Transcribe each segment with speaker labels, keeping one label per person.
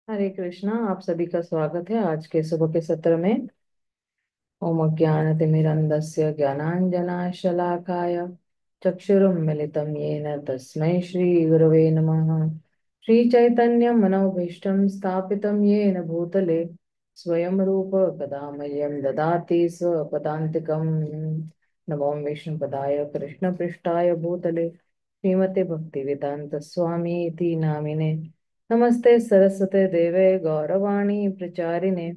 Speaker 1: हरे कृष्णा। आप सभी का स्वागत है आज के सुबह के सत्र में। ओम अज्ञानतिमिरन्धस्य ज्ञानाञ्जनशलाकाय चक्षुरुन्मिलितं येन तस्मै श्रीगुरवे नमः। श्रीचैतन्यमनोभीष्टं स्थापितं येन भूतले स्वयं रूप कदा मह्यं ददाति स्वपदान्तिकम्। नमो विष्णुपदाय कृष्णपृष्ठाय भूतले श्रीमते भक्तिवेदांत स्वामी इति नामिने। नमस्ते सरस्वते देवे गौरवाणी प्रचारिणे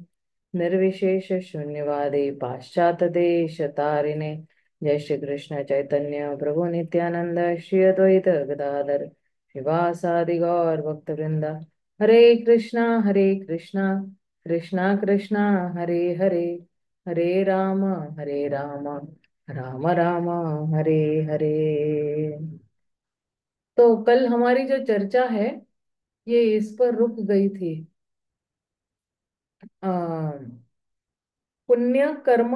Speaker 1: निर्विशेष शून्यवादी पाश्चात्य देश तारिणे। जय श्री कृष्ण चैतन्य प्रभु नित्यानंद श्री अद्वैत गदाधर शिवासादि गौर भक्त वृंदा। हरे कृष्णा कृष्णा कृष्णा हरे हरे, हरे राम राम राम हरे हरे। तो कल हमारी जो चर्चा है ये इस पर रुक गई थी। पुण्य कर्म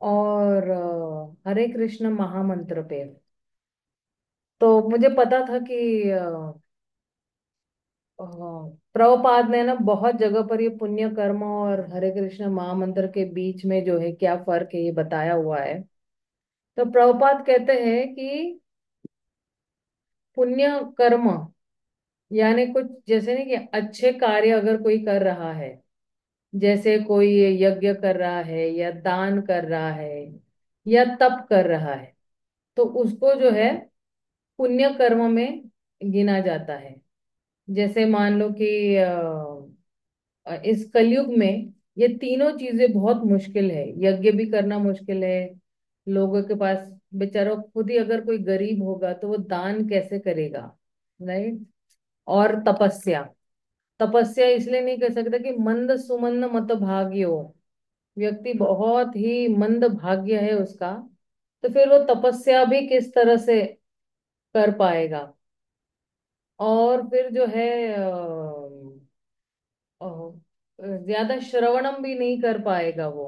Speaker 1: और हरे कृष्ण महामंत्र पे। तो मुझे पता था कि प्रभुपाद ने ना बहुत जगह पर ये पुण्य कर्म और हरे कृष्ण महामंत्र के बीच में जो है क्या फर्क है ये बताया हुआ है। तो प्रभुपाद कहते हैं कि पुण्य कर्म यानी कुछ जैसे नहीं कि अच्छे कार्य अगर कोई कर रहा है, जैसे कोई यज्ञ कर रहा है या दान कर रहा है या तप कर रहा है, तो उसको जो है पुण्य कर्म में गिना जाता है। जैसे मान लो कि इस कलयुग में ये तीनों चीजें बहुत मुश्किल है। यज्ञ भी करना मुश्किल है, लोगों के पास बेचारों खुद ही अगर कोई गरीब होगा तो वो दान कैसे करेगा, राइट। और तपस्या, तपस्या इसलिए नहीं कर सकता कि मंद सुमंद मत भाग्यो, व्यक्ति बहुत ही मंद भाग्य है उसका, तो फिर वो तपस्या भी किस तरह से कर पाएगा। और फिर जो है अ, ज्यादा श्रवणम भी नहीं कर पाएगा वो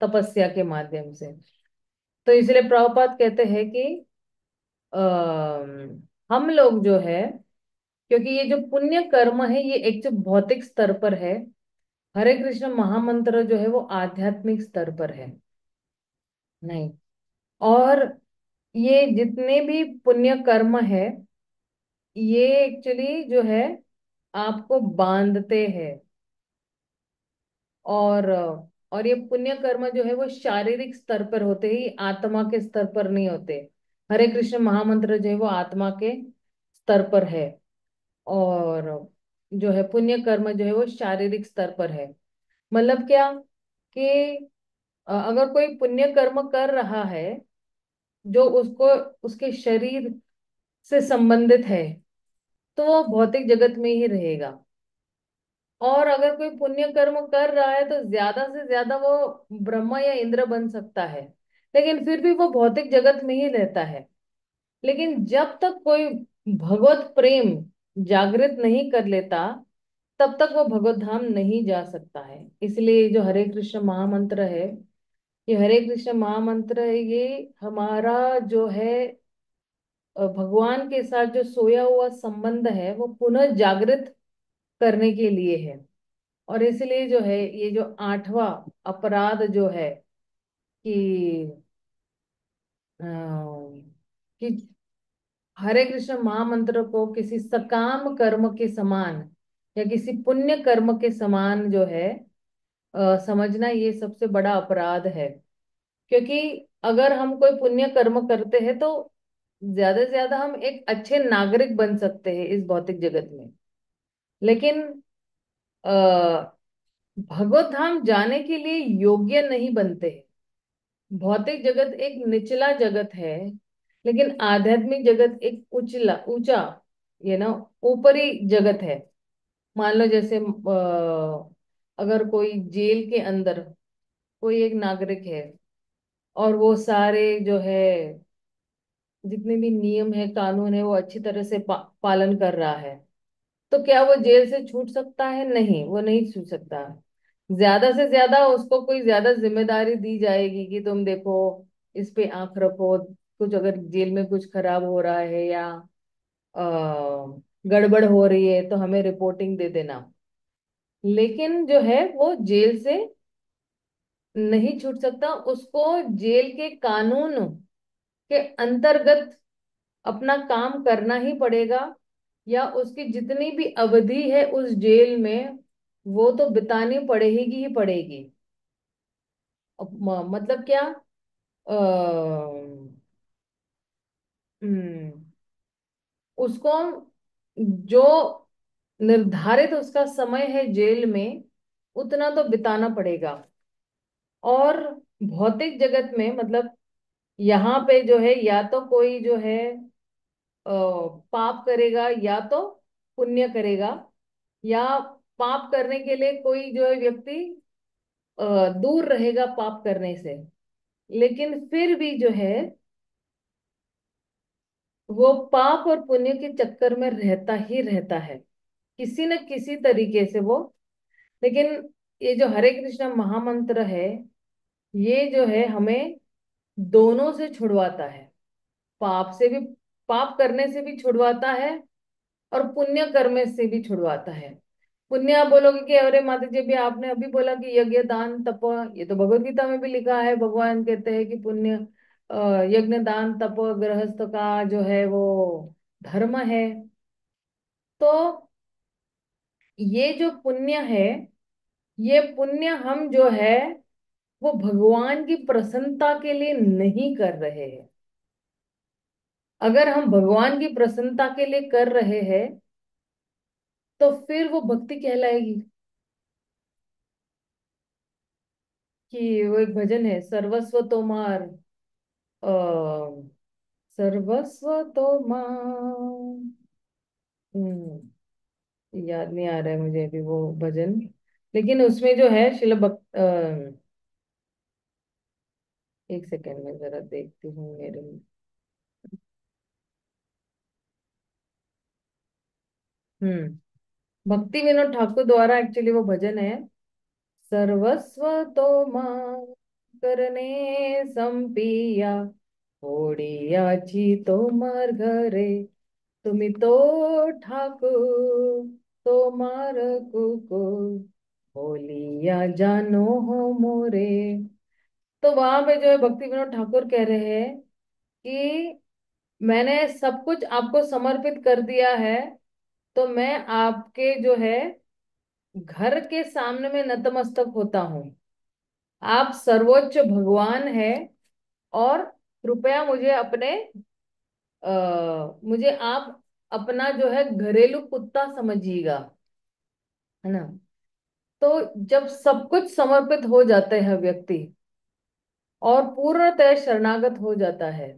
Speaker 1: तपस्या के माध्यम से। तो इसलिए प्रभुपाद कहते हैं कि हम लोग जो है, क्योंकि ये जो पुण्य कर्म है ये एक जो भौतिक स्तर पर है, हरे कृष्ण महामंत्र जो है वो आध्यात्मिक स्तर पर है। नहीं, और ये जितने भी पुण्य कर्म है ये एक्चुअली जो है आपको बांधते हैं। और ये पुण्य कर्म जो है वो शारीरिक स्तर पर होते ही आत्मा के स्तर पर नहीं होते। हरे कृष्ण महामंत्र जो है वो आत्मा के स्तर पर है, और जो है पुण्य कर्म जो है वो शारीरिक स्तर पर है। मतलब क्या कि अगर कोई पुण्य कर्म कर रहा है जो उसको उसके शरीर से संबंधित है तो वो भौतिक जगत में ही रहेगा। और अगर कोई पुण्य कर्म कर रहा है तो ज्यादा से ज्यादा वो ब्रह्मा या इंद्र बन सकता है, लेकिन फिर भी वो भौतिक जगत में ही रहता है। लेकिन जब तक कोई भगवत प्रेम जागृत नहीं कर लेता तब तक वो भगवत धाम नहीं जा सकता है। इसलिए ये जो हरे कृष्ण महामंत्र है, ये हरे कृष्ण महामंत्र है, ये हमारा जो है भगवान के साथ जो सोया हुआ संबंध है वो पुनः जागृत करने के लिए है। और इसलिए जो है ये जो आठवां अपराध जो है कि कि हरे कृष्ण महामंत्र को किसी सकाम कर्म के समान या किसी पुण्य कर्म के समान जो है समझना, ये सबसे बड़ा अपराध है। क्योंकि अगर हम कोई पुण्य कर्म करते हैं तो ज्यादा से ज्यादा हम एक अच्छे नागरिक बन सकते हैं इस भौतिक जगत में। लेकिन आ, भगवत धाम जाने के लिए योग्य नहीं बनते। भौतिक जगत एक निचला जगत है, लेकिन आध्यात्मिक जगत एक उचला ऊंचा, ये ना ऊपरी जगत है। मान लो जैसे अगर कोई जेल के अंदर कोई एक नागरिक है और वो सारे जो है जितने भी नियम है कानून है वो अच्छी तरह से पालन कर रहा है, तो क्या वो जेल से छूट सकता है? नहीं, वो नहीं छूट सकता। ज्यादा से ज्यादा उसको कोई ज्यादा जिम्मेदारी दी जाएगी कि तुम देखो, इस पे आंख रखो, कुछ अगर जेल में कुछ खराब हो रहा है या गड़बड़ हो रही है तो हमें रिपोर्टिंग दे देना। लेकिन जो है वो जेल से नहीं छूट सकता, उसको जेल के कानून के अंतर्गत अपना काम करना ही पड़ेगा, या उसकी जितनी भी अवधि है उस जेल में वो तो बितानी पड़ेगी ही पड़ेगी। मतलब क्या, अ, हम्म, उसको जो निर्धारित उसका समय है जेल में उतना तो बिताना पड़ेगा। और भौतिक जगत में मतलब यहाँ पे जो है या तो कोई जो है पाप करेगा या तो पुण्य करेगा, या पाप करने के लिए कोई जो है व्यक्ति दूर रहेगा पाप करने से, लेकिन फिर भी जो है वो पाप और पुण्य के चक्कर में रहता ही रहता है किसी न किसी तरीके से वो। लेकिन ये जो हरे कृष्ण महामंत्र है, ये जो है हमें दोनों से छुड़वाता है, पाप से भी, पाप करने से भी छुड़वाता है और पुण्य कर्म से भी छुड़वाता है। पुण्य आप बोलोगे कि अरे माता जी भी आपने अभी बोला कि यज्ञ दान तप, ये तो भगवत गीता में भी लिखा है, भगवान कहते हैं कि पुण्य यज्ञ दान तप गृहस्थ का जो है वो धर्म है। तो ये जो पुण्य है, ये पुण्य हम जो है वो भगवान की प्रसन्नता के लिए नहीं कर रहे हैं। अगर हम भगवान की प्रसन्नता के लिए कर रहे हैं तो फिर वो भक्ति कहलाएगी। कि वो एक भजन है, सर्वस्व तोमार, सर्वस्व तोमार, याद नहीं आ रहा है मुझे अभी वो भजन। लेकिन उसमें जो है शिल एक सेकेंड में जरा देखती हूँ मेरे। भक्ति विनोद ठाकुर द्वारा एक्चुअली वो भजन है, सर्वस्व तो मां करने संपिया ओडियाची तोमार घरे, तुम्ही तो ठाकुर तोमार कुको बोलिया जानो हो मोरे। तो वहां पे जो है भक्ति विनोद ठाकुर कह रहे हैं कि मैंने सब कुछ आपको समर्पित कर दिया है, तो मैं आपके जो है घर के सामने में नतमस्तक होता हूँ। आप सर्वोच्च भगवान है, और कृपया मुझे अपने मुझे आप अपना जो है घरेलू कुत्ता समझिएगा, है ना। तो जब सब कुछ समर्पित हो जाता है व्यक्ति और पूर्णतः शरणागत हो जाता है,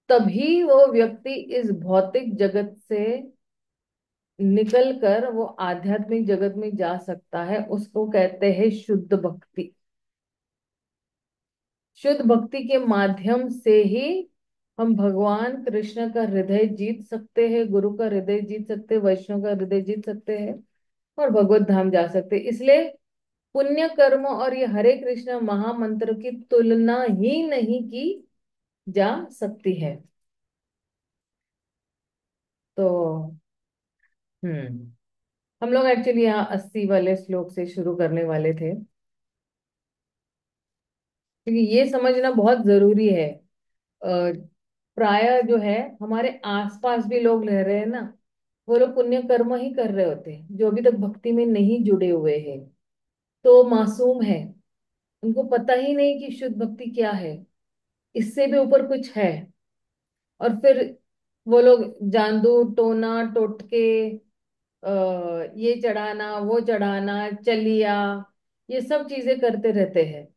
Speaker 1: तभी वो व्यक्ति इस भौतिक जगत से निकल कर वो आध्यात्मिक जगत में जा सकता है। उसको कहते हैं शुद्ध भक्ति। शुद्ध भक्ति के माध्यम से ही हम भगवान कृष्ण का हृदय जीत सकते हैं, गुरु का हृदय जीत सकते हैं, वैष्णव का हृदय जीत सकते हैं और भगवत धाम जा सकते हैं। इसलिए पुण्य कर्म और ये हरे कृष्ण महामंत्र की तुलना ही नहीं की जा सकती है। तो हम्म हम लोग एक्चुअली यहाँ 80 वाले श्लोक से शुरू करने वाले थे, क्योंकि ये समझना बहुत जरूरी है। प्राय जो है हमारे आसपास भी लोग रह रहे हैं ना, वो लोग पुण्य कर्म ही कर रहे होते हैं, जो अभी तक भक्ति में नहीं जुड़े हुए हैं। तो मासूम है, उनको पता ही नहीं कि शुद्ध भक्ति क्या है, इससे भी ऊपर कुछ है। और फिर वो लोग जादू टोना टोटके, ये चढ़ाना वो चढ़ाना चलिया, ये सब चीजें करते रहते हैं।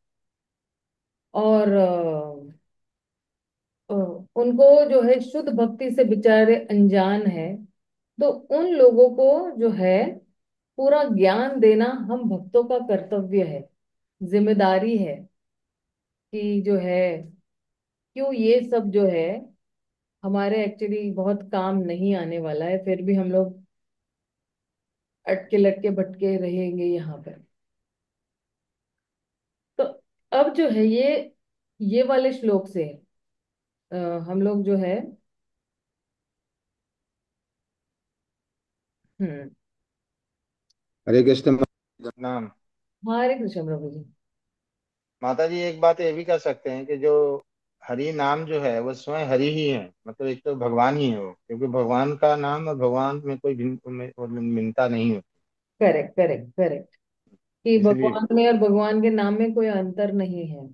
Speaker 1: और अ, उनको जो है शुद्ध भक्ति से बेचारे अनजान है। तो उन लोगों को जो है पूरा ज्ञान देना हम भक्तों का कर्तव्य है, जिम्मेदारी है। कि जो है क्यों ये सब जो है हमारे एक्चुअली बहुत काम नहीं आने वाला है, फिर भी हम लोग अटके लटके भटके रहेंगे यहाँ पर। तो अब जो है ये वाले श्लोक से अ, हम लोग जो है हम्म।
Speaker 2: हरे कृष्ण नाम।
Speaker 1: हरे कृष्ण प्रभु जी।
Speaker 2: माता जी एक बात ये भी कर सकते हैं कि जो हरि नाम जो है वो स्वयं हरि ही है, मतलब एक तो भगवान ही है वो, क्योंकि भगवान का नाम और भगवान में कोई भिन्नता नहीं होती।
Speaker 1: Correct correct correct. कि
Speaker 2: इसलिए।
Speaker 1: भगवान में और भगवान के नाम में कोई अंतर नहीं है।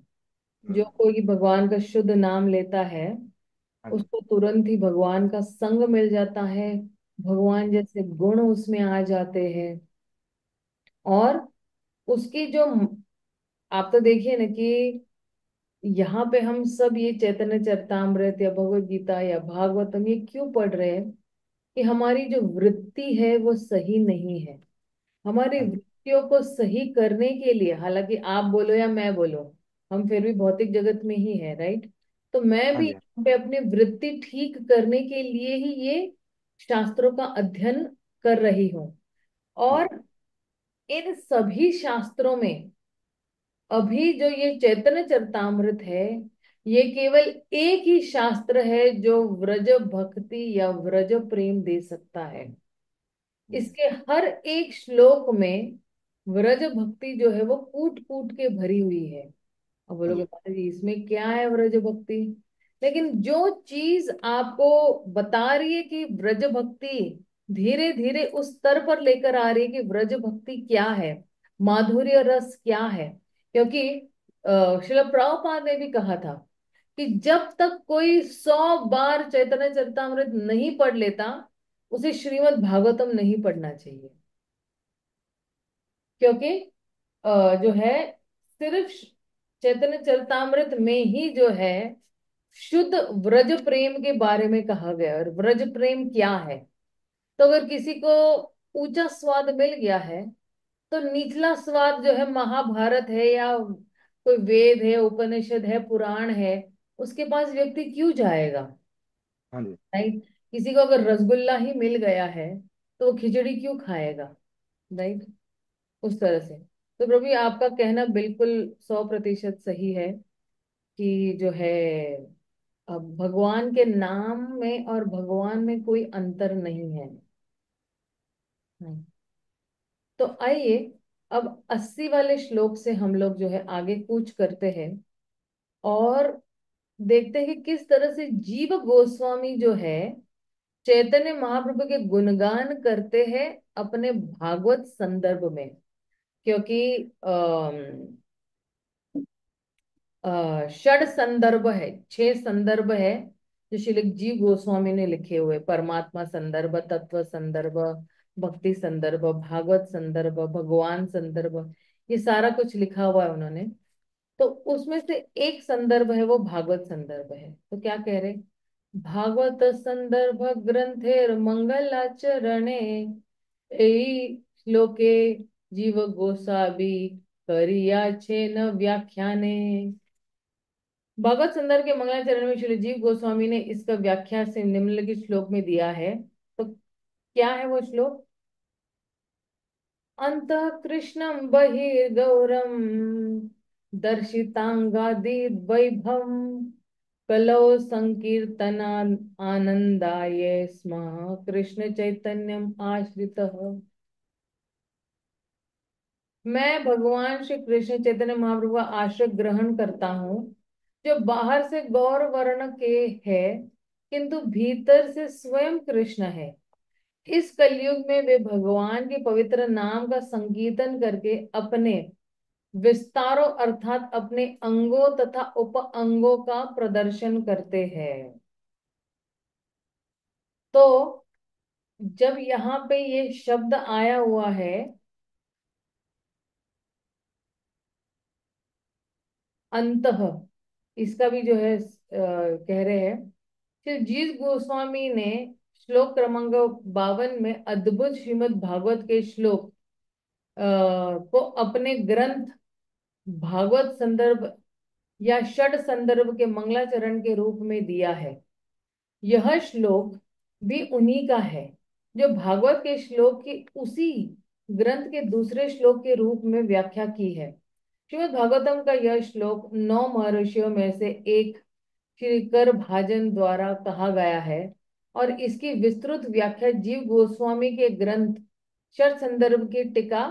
Speaker 1: जो
Speaker 2: हम्म।
Speaker 1: कोई भगवान का शुद्ध नाम लेता है,
Speaker 2: हाँ जी।
Speaker 1: उसको तुरंत ही भगवान का संग मिल जाता है। भगवान
Speaker 2: हम्म।
Speaker 1: जैसे गुण उसमें आ जाते हैं। और उसकी जो, आप तो देखिए ना कि यहाँ पे हम सब ये चैतन्य चरितामृत या भगवत गीता या भागवतम ये क्यों पढ़ रहे हैं? कि हमारी जो वृत्ति है वो सही नहीं है। हमारी
Speaker 2: हाँ जी।
Speaker 1: वृत्तियों को सही करने के लिए, हालांकि आप बोलो या मैं बोलो, हम फिर भी भौतिक जगत में ही है, राइट? तो मैं
Speaker 2: हाँ
Speaker 1: भी
Speaker 2: जी।
Speaker 1: यहाँ पे अपनी वृत्ति ठीक करने के लिए ही ये शास्त्रों का अध्ययन कर रही हूँ।
Speaker 2: हाँ जी।
Speaker 1: और इन सभी शास्त्रों में अभी जो ये चैतन्य चरितामृत है, ये केवल एक ही शास्त्र है जो व्रज भक्ति या व्रज प्रेम दे सकता है।
Speaker 2: हम्म।
Speaker 1: इसके हर एक श्लोक में व्रज भक्ति जो है वो कूट कूट के भरी हुई है। अब
Speaker 2: हाँ
Speaker 1: बोलोगे
Speaker 2: जी।
Speaker 1: माता जी इसमें क्या है व्रज भक्ति? लेकिन जो चीज आपको बता रही है कि व्रज भक्ति धीरे धीरे उस स्तर पर लेकर आ रही है कि व्रज भक्ति क्या है, माधुर्य रस क्या है। क्योंकि श्रील प्रभुपाद ने भी कहा था कि जब तक कोई 100 बार चैतन्य चरितामृत नहीं पढ़ लेता, उसे श्रीमद् भागवतम नहीं पढ़ना चाहिए। क्योंकि जो है, सिर्फ चैतन्य चरितामृत में ही जो है शुद्ध व्रज प्रेम के बारे में कहा गया है। और व्रज प्रेम क्या है? तो अगर किसी को ऊंचा स्वाद मिल गया है, तो निचला स्वाद जो है महाभारत है या कोई वेद है, उपनिषद है, पुराण है, उसके पास व्यक्ति क्यों जाएगा?
Speaker 2: हाँ जी।
Speaker 1: राइट? किसी को अगर रसगुल्ला ही मिल गया है, तो वो खिचड़ी क्यों खाएगा? राइट? उस तरह से। तो प्रभु आपका कहना बिल्कुल 100% सही है कि जो है, अब भगवान के नाम में और भगवान में कोई अंतर नहीं है। हम्म। तो आइए, अब 80 वाले श्लोक से हम लोग जो है आगे कूच करते हैं और देखते हैं कि किस तरह से जीव गोस्वामी जो है चैतन्य महाप्रभु के गुणगान करते हैं अपने भागवत संदर्भ में। क्योंकि षड संदर्भ है, 6 संदर्भ है जो श्री जीव गोस्वामी ने लिखे हुए, परमात्मा संदर्भ, तत्व संदर्भ, भक्ति संदर्भ, भागवत संदर्भ, भगवान संदर्भ, ये सारा कुछ लिखा हुआ है उन्होंने। तो उसमें से एक संदर्भ है वो भागवत संदर्भ है। तो क्या कह रहे? भागवत संदर्भ ग्रंथेर मंगलाचरणे श्लोके जीव गोसावी करियाछे न व्याख्याने। भगवत संदर्भ के मंगलाचरण में श्री जीव गोस्वामी ने इसका व्याख्या से निम्नलिखित श्लोक में दिया है। तो क्या है वो श्लोक? अंतः कृष्णं बहिर्गौरम दर्शितांगादि वैभव कलौ संकीर्तना आनंदाय स्मः कृष्ण चैतन्यम आश्रितः। मैं भगवान श्री कृष्ण चैतन्य महाप्रभु का आश्रय ग्रहण करता हूँ, जो बाहर से गौर वर्ण के है किंतु भीतर से स्वयं कृष्ण है। इस कलयुग में वे भगवान के पवित्र नाम का संकीर्तन करके अपने विस्तारों अर्थात अपने अंगों तथा उप अंगों का प्रदर्शन करते हैं। तो जब यहाँ पे ये शब्द आया हुआ है अंतः, इसका भी जो है कह रहे हैं श्री जीस गोस्वामी ने श्लोक क्रमांक 52 में अद्भुत श्रीमद् भागवत के श्लोक को अपने ग्रंथ भागवत संदर्भ या षड संदर्भ के मंगलाचरण के रूप में दिया है। यह श्लोक भी उन्हीं का है जो भागवत के श्लोक की उसी ग्रंथ के दूसरे श्लोक के रूप में व्याख्या की है। श्रीमद् भागवतम का यह श्लोक 9 महर्षियों में से एक श्री कर भाजन द्वारा कहा गया है और इसकी विस्तृत व्याख्या जीव गोस्वामी के ग्रंथ शर संदर्भ की टीका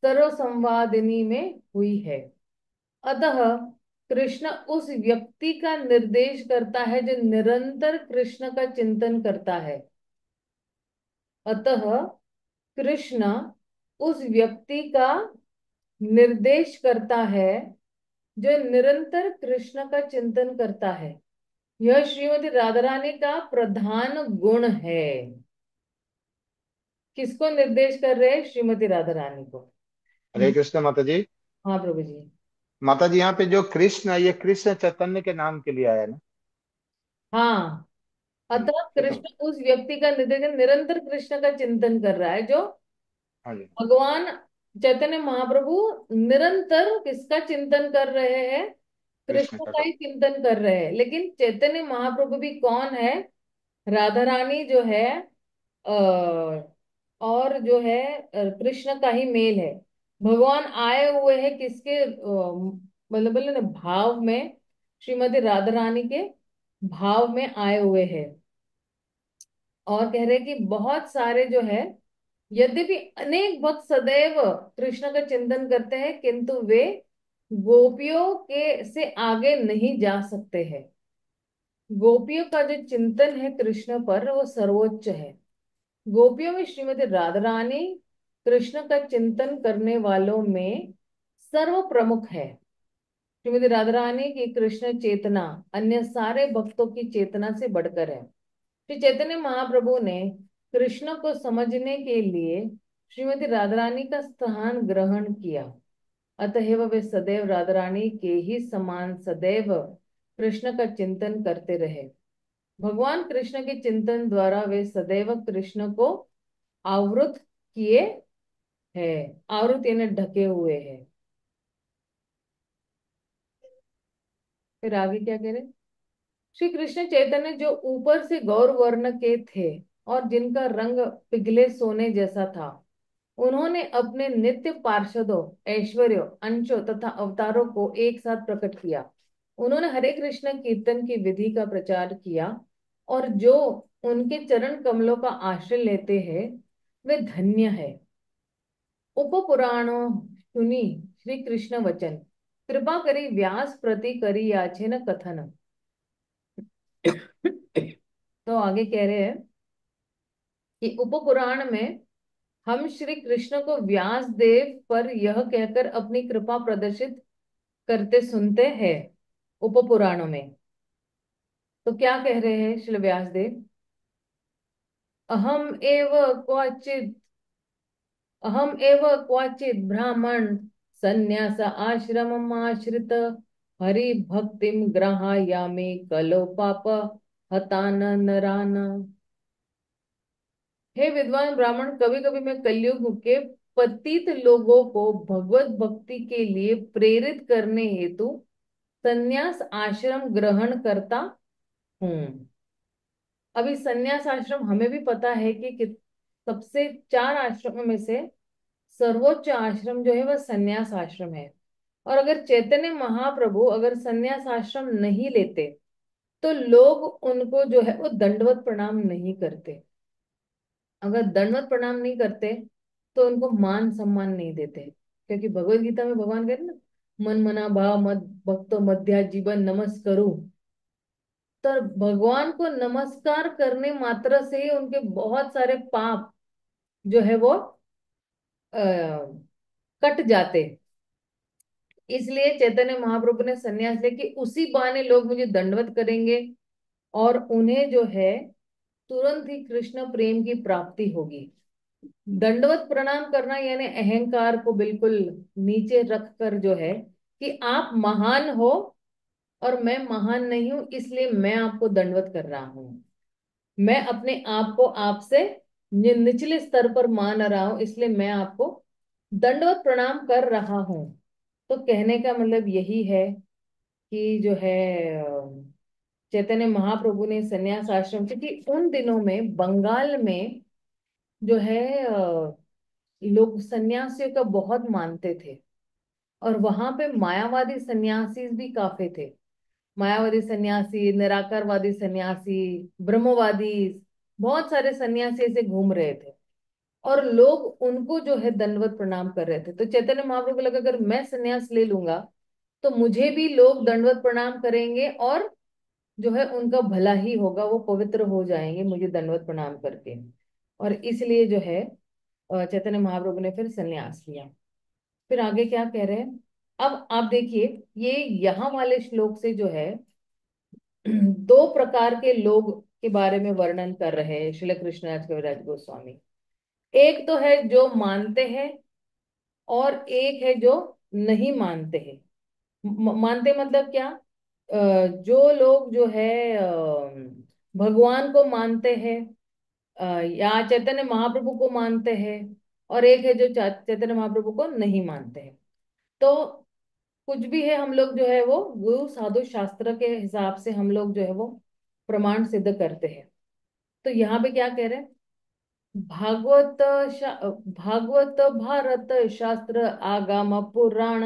Speaker 1: सर्व संवादिनी में हुई है। अतः कृष्ण उस व्यक्ति का निर्देश करता है जो निरंतर कृष्ण का चिंतन करता है। अतः कृष्ण उस व्यक्ति का निर्देश करता है जो निरंतर कृष्ण का चिंतन करता है। यह श्रीमती राधा रानी का प्रधान गुण है। किसको निर्देश कर रहे हैं? श्रीमती राधा रानी को।
Speaker 2: हरे कृष्ण माता जी।
Speaker 1: हाँ प्रभु जी।
Speaker 2: माता जी यहाँ पे जो कृष्ण है, ये कृष्ण चैतन्य के नाम के लिए आया ना।
Speaker 1: हाँ, अतः
Speaker 2: ये तो।
Speaker 1: कृष्ण उस व्यक्ति का निर्देश निरंतर कृष्ण का चिंतन कर रहा है जो
Speaker 2: हाँ जी।
Speaker 1: भगवान चैतन्य महाप्रभु निरंतर किसका चिंतन कर रहे हैं?
Speaker 2: कृष्ण
Speaker 1: कृष्ण
Speaker 2: का
Speaker 1: का ही चिंतन कर रहे हैं। लेकिन चैतन्य महाप्रभु भी कौन है? राधा रानी जो है और जो है कृष्ण का ही मेल है। भगवान आए हुए हैं किसके मतलब बोले ना भाव में, श्रीमती राधा रानी के भाव में आए हुए हैं। और कह रहे हैं कि बहुत सारे जो है, यद्यपि अनेक भक्त सदैव कृष्ण का चिंतन करते हैं किंतु वे गोपियों के से आगे नहीं जा सकते हैं। गोपियों का जो चिंतन है कृष्ण पर वो सर्वोच्च है। गोपियों में श्रीमती राधा रानी कृष्ण का चिंतन करने वालों में सर्व प्रमुख है। श्रीमती राधा रानी की कृष्ण चेतना अन्य सारे भक्तों की चेतना से बढ़कर है। श्री चैतन्य महाप्रभु ने कृष्ण को समझने के लिए श्रीमती राधा रानी का स्थान ग्रहण किया। अतएव वे सदैव राधा रानी के ही समान सदैव कृष्ण का चिंतन करते रहे। भगवान कृष्ण के चिंतन द्वारा वे सदैव कृष्ण को आवृत किए हैं। आवृत यानी ढके हुए हैं। फिर आगे क्या कह रहे? श्री कृष्ण चैतन्य जो ऊपर से गौर वर्ण के थे और जिनका रंग पिघले सोने जैसा था, उन्होंने अपने नित्य पार्षदों, ऐश्वर्यों, अंशों तथा अवतारों को एक साथ प्रकट किया। उन्होंने हरे कृष्ण कीर्तन की विधि का प्रचार किया और जो उनके चरण कमलों का आश्रय लेते हैं वे धन्य है। उप पुराणों सुनी श्री कृष्ण वचन, कृपा करी व्यास प्रति करी याचे न कथन। तो आगे कह रहे हैं कि उप पुराण में हम श्री कृष्ण को व्यास देव पर यह कहकर अपनी कृपा प्रदर्शित करते सुनते हैं। उप पुराणों में तो क्या कह रहे हैं श्री व्यास देव? अहम एव क्वचित अहम एव क्वचित ब्राह्मण संन्यास आश्रमम् आश्रित हरि भक्तिम ग्रहायामि कलो पाप हतान नरान। हे विद्वान ब्राह्मण, कभी कभी मैं कलयुग के पतित लोगों को भगवत भक्ति के लिए प्रेरित करने हेतु संन्यास आश्रम ग्रहण करता हूँ। अभी संन्यास आश्रम हमें भी पता है कि सबसे चार आश्रमों में से सर्वोच्च आश्रम जो है वह संन्यास आश्रम है। और अगर चैतन्य महाप्रभु अगर संन्यास आश्रम नहीं लेते तो लोग उनको जो है वो दंडवत प्रणाम नहीं करते। अगर दंडवत प्रणाम नहीं करते तो उनको मान सम्मान नहीं देते। क्योंकि भगवत गीता में भगवान कहते हैं ना, मन मना भाव मत भक्तो मध्या जीवन नमस्करू। तो भगवान को नमस्कार करने मात्र से ही उनके बहुत सारे पाप जो है वो कट जाते। इसलिए चैतन्य महाप्रभु ने संन्यास लिया कि उसी बहाने लोग मुझे दंडवत करेंगे और उन्हें जो है तुरंत ही कृष्ण प्रेम की प्राप्ति होगी। दंडवत प्रणाम करना यानी अहंकार को बिल्कुल नीचे रख कर जो है कि आप महान हो और मैं महान नहीं हूं इसलिए मैं आपको दंडवत कर रहा हूं। मैं अपने आप को आपसे निचले स्तर पर मान रहा हूं इसलिए मैं आपको दंडवत प्रणाम कर रहा हूं। तो कहने का मतलब यही है कि जो है चैतन्य महाप्रभु ने संन्यास आश्रम, क्योंकि उन दिनों में बंगाल में जो है लोग सन्यासियों का बहुत मानते थे। और वहां पे मायावादी सन्यासी भी काफी थे। मायावादी सन्यासी, निराकारवादी सन्यासी, ब्रह्मवादी, बहुत सारे सन्यासी ऐसे घूम रहे थे, और लोग उनको जो है दंडवत प्रणाम कर रहे थे। तो चैतन्य महाप्रभु को लगा, अगर मैं संन्यास ले लूंगा तो मुझे भी लोग दंडवत प्रणाम करेंगे, और जो है उनका भला ही होगा, वो पवित्र हो जाएंगे मुझे दंडवत प्रणाम करके। और इसलिए जो है चैतन्य महाप्रभु ने फिर संन्यास लिया। फिर आगे क्या कह रहे हैं, अब आप देखिए, ये यहाँ वाले श्लोक से जो है दो प्रकार के लोग के बारे में वर्णन कर रहे हैं श्री कृष्णराज कविराज गोस्वामी। एक तो है जो मानते हैं, और एक है जो नहीं मानते हैं। मानते मतलब क्या, जो लोग जो है भगवान को मानते हैं, या चैतन्य महाप्रभु को मानते हैं, और एक है जो चैतन्य महाप्रभु को नहीं मानते हैं। तो कुछ भी है, हम लोग जो है वो गुरु साधु शास्त्र के हिसाब से हम लोग जो है वो प्रमाण सिद्ध करते हैं। तो यहाँ पे क्या कह रहे हैं, भागवत भागवत भारत शास्त्र आगम पुराण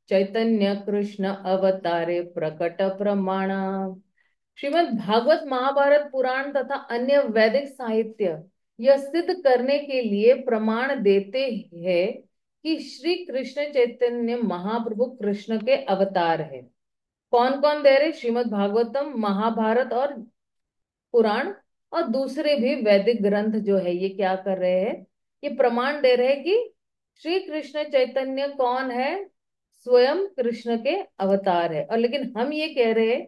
Speaker 1: चैतन्य कृष्ण अवतारे प्रकट प्रमाण। श्रीमद् भागवत महाभारत पुराण तथा अन्य वैदिक साहित्य यह सिद्ध करने के लिए प्रमाण देते हैं कि श्री कृष्ण चैतन्य महाप्रभु कृष्ण के अवतार है। कौन कौन दे रहे, श्रीमद् भागवतम, महाभारत और पुराण, और दूसरे भी वैदिक ग्रंथ जो है ये क्या कर रहे हैं, ये प्रमाण दे रहे हैं कि श्री कृष्ण चैतन्य कौन है, स्वयं कृष्ण के अवतार है। और लेकिन हम ये कह रहे हैं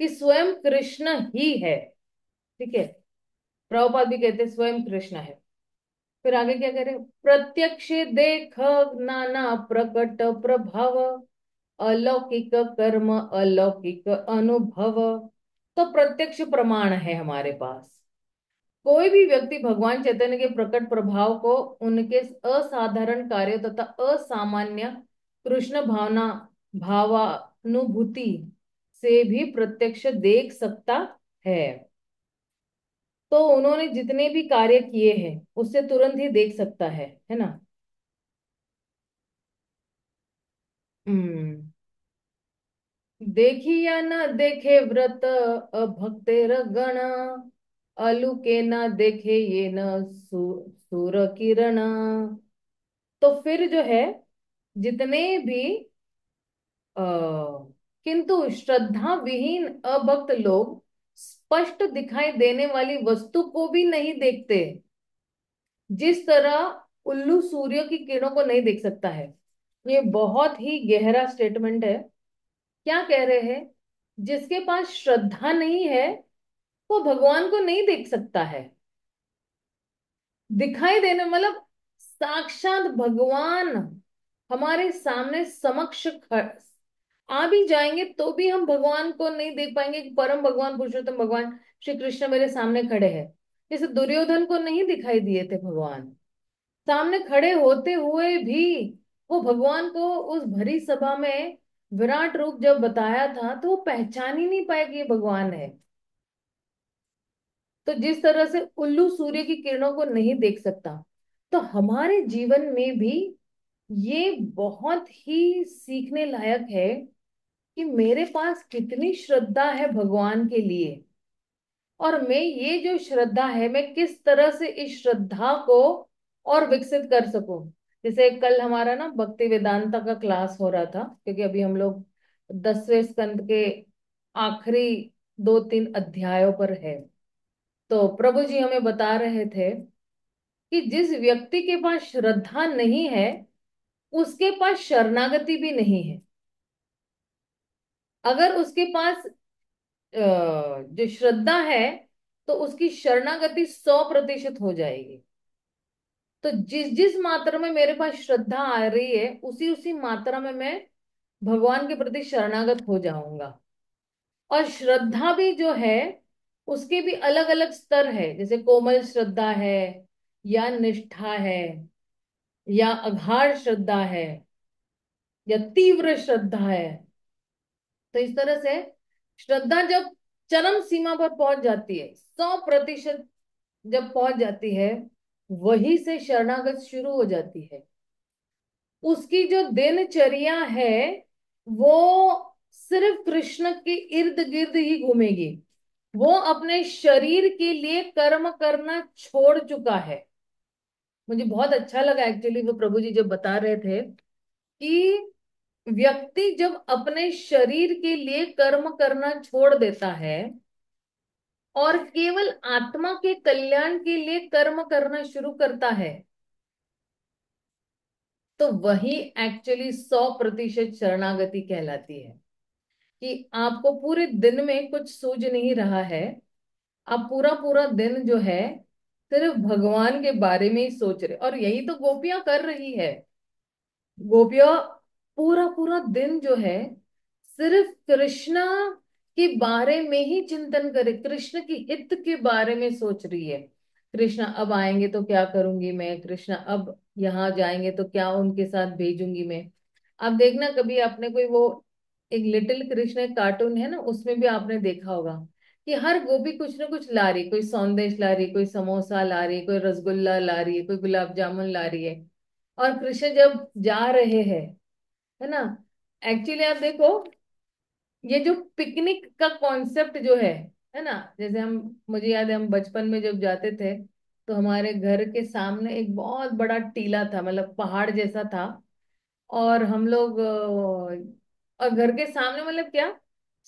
Speaker 1: कि स्वयं कृष्ण ही है। ठीक है, प्रभुपाद भी कहते हैं स्वयं कृष्ण है। फिर आगे क्या कह रहे हैं, प्रत्यक्ष देख नाना प्रकट प्रभाव अलौकिक कर्म अलौकिक अनुभव। तो प्रत्यक्ष प्रमाण है हमारे पास। कोई भी व्यक्ति भगवान चैतन्य के प्रकट प्रभाव को उनके असाधारण कार्यों तथा असामान्य कृष्ण भावना भावानुभूति से भी प्रत्यक्ष देख सकता है। तो उन्होंने जितने भी कार्य किए हैं उससे तुरंत ही देख सकता है ना। हम्म। देखी या न देखे व्रत अभक्तेर गण अलुके न देखे ये न सूर किरण। तो फिर जो है जितने भी किंतु श्रद्धा विहीन अभक्त लोग स्पष्ट दिखाई देने वाली वस्तु को भी नहीं देखते, जिस तरह उल्लू सूर्य की किरणों को नहीं देख सकता है। ये बहुत ही गहरा स्टेटमेंट है। क्या कह रहे हैं, जिसके पास श्रद्धा नहीं है वो भगवान को नहीं देख सकता है। दिखाई देने मतलब साक्षात भगवान हमारे सामने समक्ष आ भी जाएंगे तो भी हम भगवान को नहीं देख पाएंगे कि परम भगवान पुरुषोत्तम भगवान श्री कृष्ण मेरे सामने खड़े हैं। जैसे दुर्योधन को नहीं दिखाई दिए थे भगवान, सामने खड़े होते हुए भी वो भगवान को उस भरी सभा में विराट रूप जब बताया था तो वो पहचान ही नहीं पाए कि ये भगवान है। तो जिस तरह से उल्लू सूर्य की किरणों को नहीं देख सकता, तो हमारे जीवन में भी ये बहुत ही सीखने लायक है कि मेरे पास कितनी श्रद्धा है भगवान के लिए, और मैं ये जो श्रद्धा है मैं किस तरह से इस श्रद्धा को और विकसित कर सकूं। जैसे कल हमारा ना भक्ति वेदांता का क्लास हो रहा था, क्योंकि अभी हम लोग 10वें स्कंद के आखिरी 2-3 अध्यायों पर है। तो प्रभु जी हमें बता रहे थे कि जिस व्यक्ति के पास श्रद्धा नहीं है उसके पास शरणागति भी नहीं है। अगर उसके पास जो श्रद्धा है तो उसकी शरणागति 100% हो जाएगी। तो जिस जिस मात्रा में मेरे पास श्रद्धा आ रही है उसी उसी मात्रा में मैं भगवान के प्रति शरणागत हो जाऊंगा। और श्रद्धा भी जो है उसके भी अलग अलग स्तर है, जैसे कोमल श्रद्धा है, या निष्ठा है, या अगाध श्रद्धा है, या तीव्र श्रद्धा है। तो इस तरह से श्रद्धा जब चरम सीमा पर पहुंच जाती है, 100% जब पहुंच जाती है, वही से शरणागत शुरू हो जाती है। उसकी जो दिनचर्या है वो सिर्फ कृष्ण के इर्द गिर्द ही घूमेगी। वो अपने शरीर के लिए कर्म करना छोड़ चुका है। मुझे बहुत अच्छा लगा एक्चुअली वो प्रभु जी जब बता रहे थे कि व्यक्ति जब अपने शरीर के लिए कर्म करना छोड़ देता है और केवल आत्मा के कल्याण के लिए कर्म करना शुरू करता है, तो वही एक्चुअली 100% शरणागति कहलाती है। कि आपको पूरे दिन में कुछ सूझ नहीं रहा है, आप पूरा पूरा दिन जो है सिर्फ भगवान के बारे में ही सोच रहे, और यही तो गोपियां कर रही है। गोपियां पूरा पूरा दिन जो है सिर्फ कृष्णा के बारे में ही चिंतन करे, कृष्ण की हित के बारे में सोच रही है। कृष्णा अब आएंगे तो क्या करूंगी मैं, कृष्णा अब यहाँ जाएंगे तो क्या उनके साथ भेजूंगी मैं। आप देखना कभी आपने कोई वो एक लिटिल कृष्ण कार्टून है ना, उसमें भी आपने देखा होगा कि हर गोपी कुछ ना कुछ ला रही, कोई सौंदेश ला रही, कोई समोसा ला रही, कोई रसगुल्ला ला रही है, कोई गुलाब जामुन ला रही है। और कृष्ण जब जा रहे हैं, है ना, एक्चुअली आप देखो ये जो पिकनिक का कॉन्सेप्ट जो है ना, जैसे हम, मुझे याद है हम बचपन में जब जाते थे तो हमारे घर के सामने एक बहुत बड़ा टीला था, मतलब पहाड़ जैसा था। और हम लोग और घर के सामने मतलब क्या,